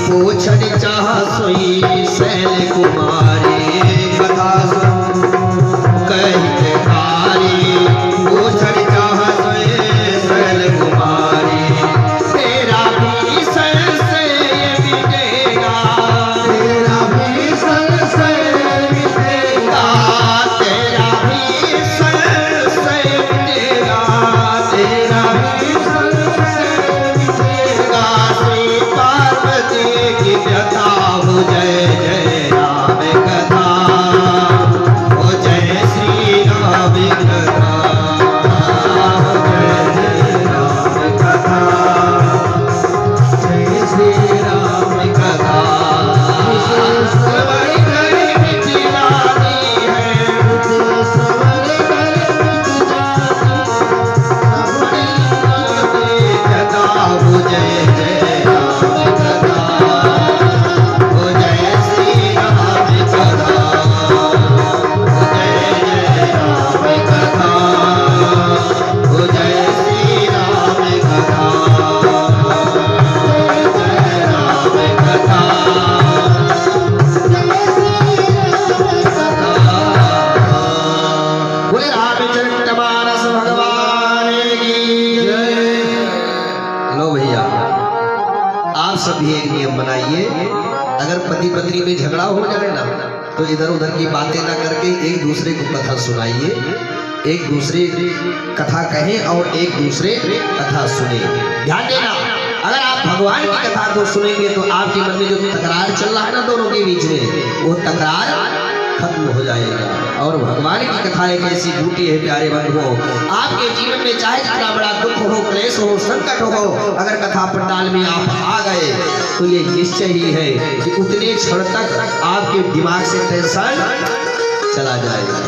पूछन चाह सोई शैल कुमारी कथा हितकारी पूछन चाह सोई शैल कुमारी तेरा भी से मिटेगा तेरा भी से मिटेगा तेरा भी से मिटेगा तेरा भी मिटेगा श्री पार्वती की व्यथा हो जय जय राम कथा हो जय श्री राम कथा हो जय जय राम कथा जय श्री राम कथा सवर कर मिट जाती है सवर कर मिट जाती कथा हो जय जय राम कथा हो जय श्री राम कथा हो जय जय राम कथा हो जय श्री राम कथा जय राम कथा बोले रामचरितमानस भगवान की जय। लो भैया आप सब भी एक नियम बनाइए, अगर पति पत्नी में झगड़ा हो जाए ना तो इधर उधर की बातें ना करके एक दूसरे को कथा सुनाइए, एक दूसरे कथा कहें और एक दूसरे कथा सुने। ध्यान देना, अगर आप भगवान की कथा को सुनेंगे तो आपके मन में जो तकरार चल रहा है ना दोनों के बीच में, वो तकरार खत्म हो जाएगा। और भगवान की कथा एक ऐसी बूटी है प्यारे बंधुओं, आपके जीवन में चाहे जितना बड़ा दुख हो, क्लेश हो, संकट हो, अगर कथा पंडाल में आप आ गए तो ये निश्चय ही है कि उतने क्षण तक आपके दिमाग से टेंशन चला जाएगा।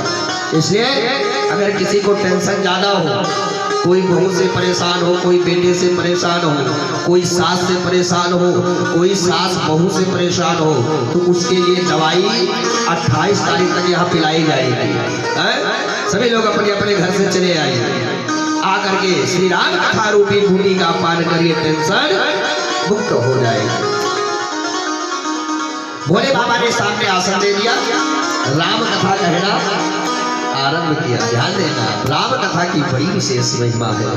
इसलिए अगर किसी को टेंशन ज्यादा हो, कोई बहू से परेशान हो, कोई बेटे से परेशान हो, कोई सास से परेशान हो, कोई सास बहू से परेशान हो, तो उसके लिए दवाई 28 तारीख तक यहाँ पिलाई जाएगी। सभी लोग अपने अपने घर से चले आए, आकर के श्री राम कथा रूपी भूमि का पान करिए, टेंशन मुक्त हो जाएगी। भोले बाबा ने सामने आसन दे दिया, राम कथा कहना आरंभ किया। ध्यान देना, राम कथा की बड़ी विशेष महिमा है।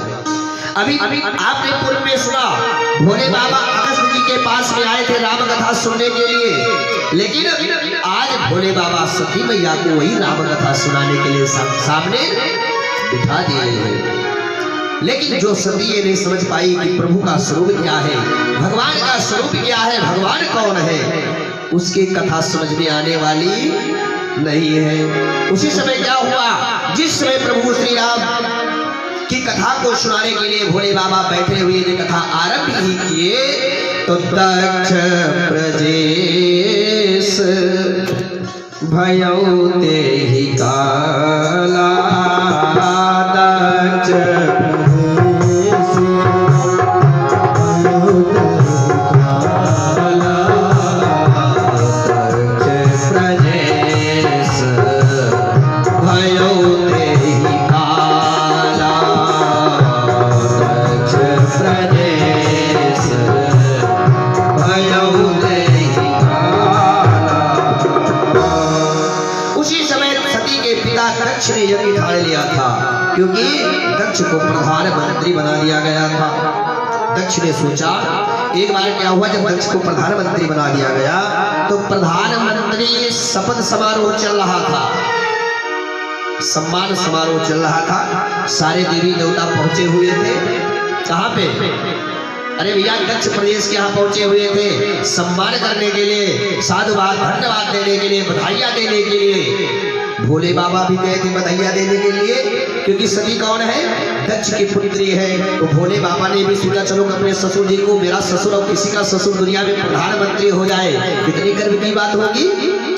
अभी आपने पूर्व में सुना, भोले बाबा अगस्त जी के पास में आए थे राम कथा सुनने के लिए, लेकिन आज भोले बाबा सती मैया को वही राम कथा सुनाने के लिए सामने बिठा दिए हैं। लेकिन जो सती ये नहीं समझ पाई कि प्रभु का स्वरूप क्या है, भगवान का स्वरूप क्या है, भगवान कौन है, उसकी कथा समझ में आने वाली नहीं है। उसी समय क्या हुआ, जिस समय प्रभु श्री राम की कथा को सुनाने के लिए भोले बाबा बैठे हुए ने कथा आरंभ ही किए, तो दक्ष प्रजेश भयौ तेहि काला, दक्ष दक्ष ने यज्ञ ठान लिया था, क्योंकि दक्ष को प्रधानमंत्री बना दिया गया था। दक्ष ने सोचा, एक बार क्या हुआ, जब दक्ष को प्रधानमंत्री बना दिया गया तो प्रधानमंत्री शपथ समारोह चल रहा था, सम्मान समारोह चल रहा था। सारे देवी देवता पहुंचे हुए थे। कहाँ पे? अरे भैया, दक्ष प्रदेश के यहाँ पहुंचे हुए थे सम्मान करने के लिए, साधुवाद धन्यवाद देने के लिए, बधाइयाँ देने के लिए। भोले बाबा भी गए थे बधाइयाँ देने के लिए, क्योंकि सती कौन है, दक्ष की पुत्री है। तो भोले बाबा ने भी सोचा, चलो अपने ससुर जी को, मेरा ससुर और किसी का ससुर दुनिया में प्रधानमंत्री हो जाए, कितनी गर्व की बात होगी।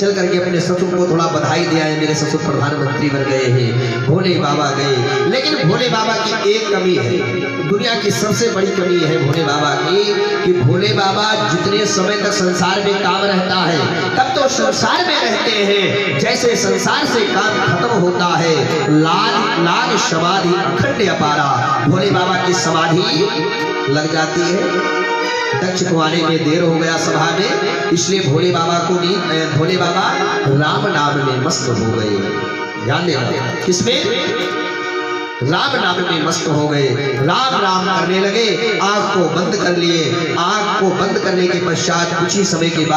चल करके अपने ससुर को थोड़ा बधाई दिया है, मेरे ससुर प्रधानमंत्री बन गए हैं, भोले बाबा गए। लेकिन भोले बाबा की एक कमी है, दुनिया की सबसे बड़ी कमी है भोले बाबा की, कि भोले बाबा जितने समय तक संसार में काम रहता है तब तो संसार में रहते हैं, जैसे संसार से काम खत्म होता है लाल समाधि अखंड अपारा, भोले बाबा की समाधि लग जाती है। दक्ष को आने में देर हो गया सभा में, इसलिए भोले बाबा को भोले बाबा राम नाम में मस्त हो गए। ध्यान देना, किसमें? राम नाम में मस्त हो गए, राम राम करने लगे, आंख को बंद कर लिए। आंख को बंद करने के पश्चात कुछ ही समय के बाद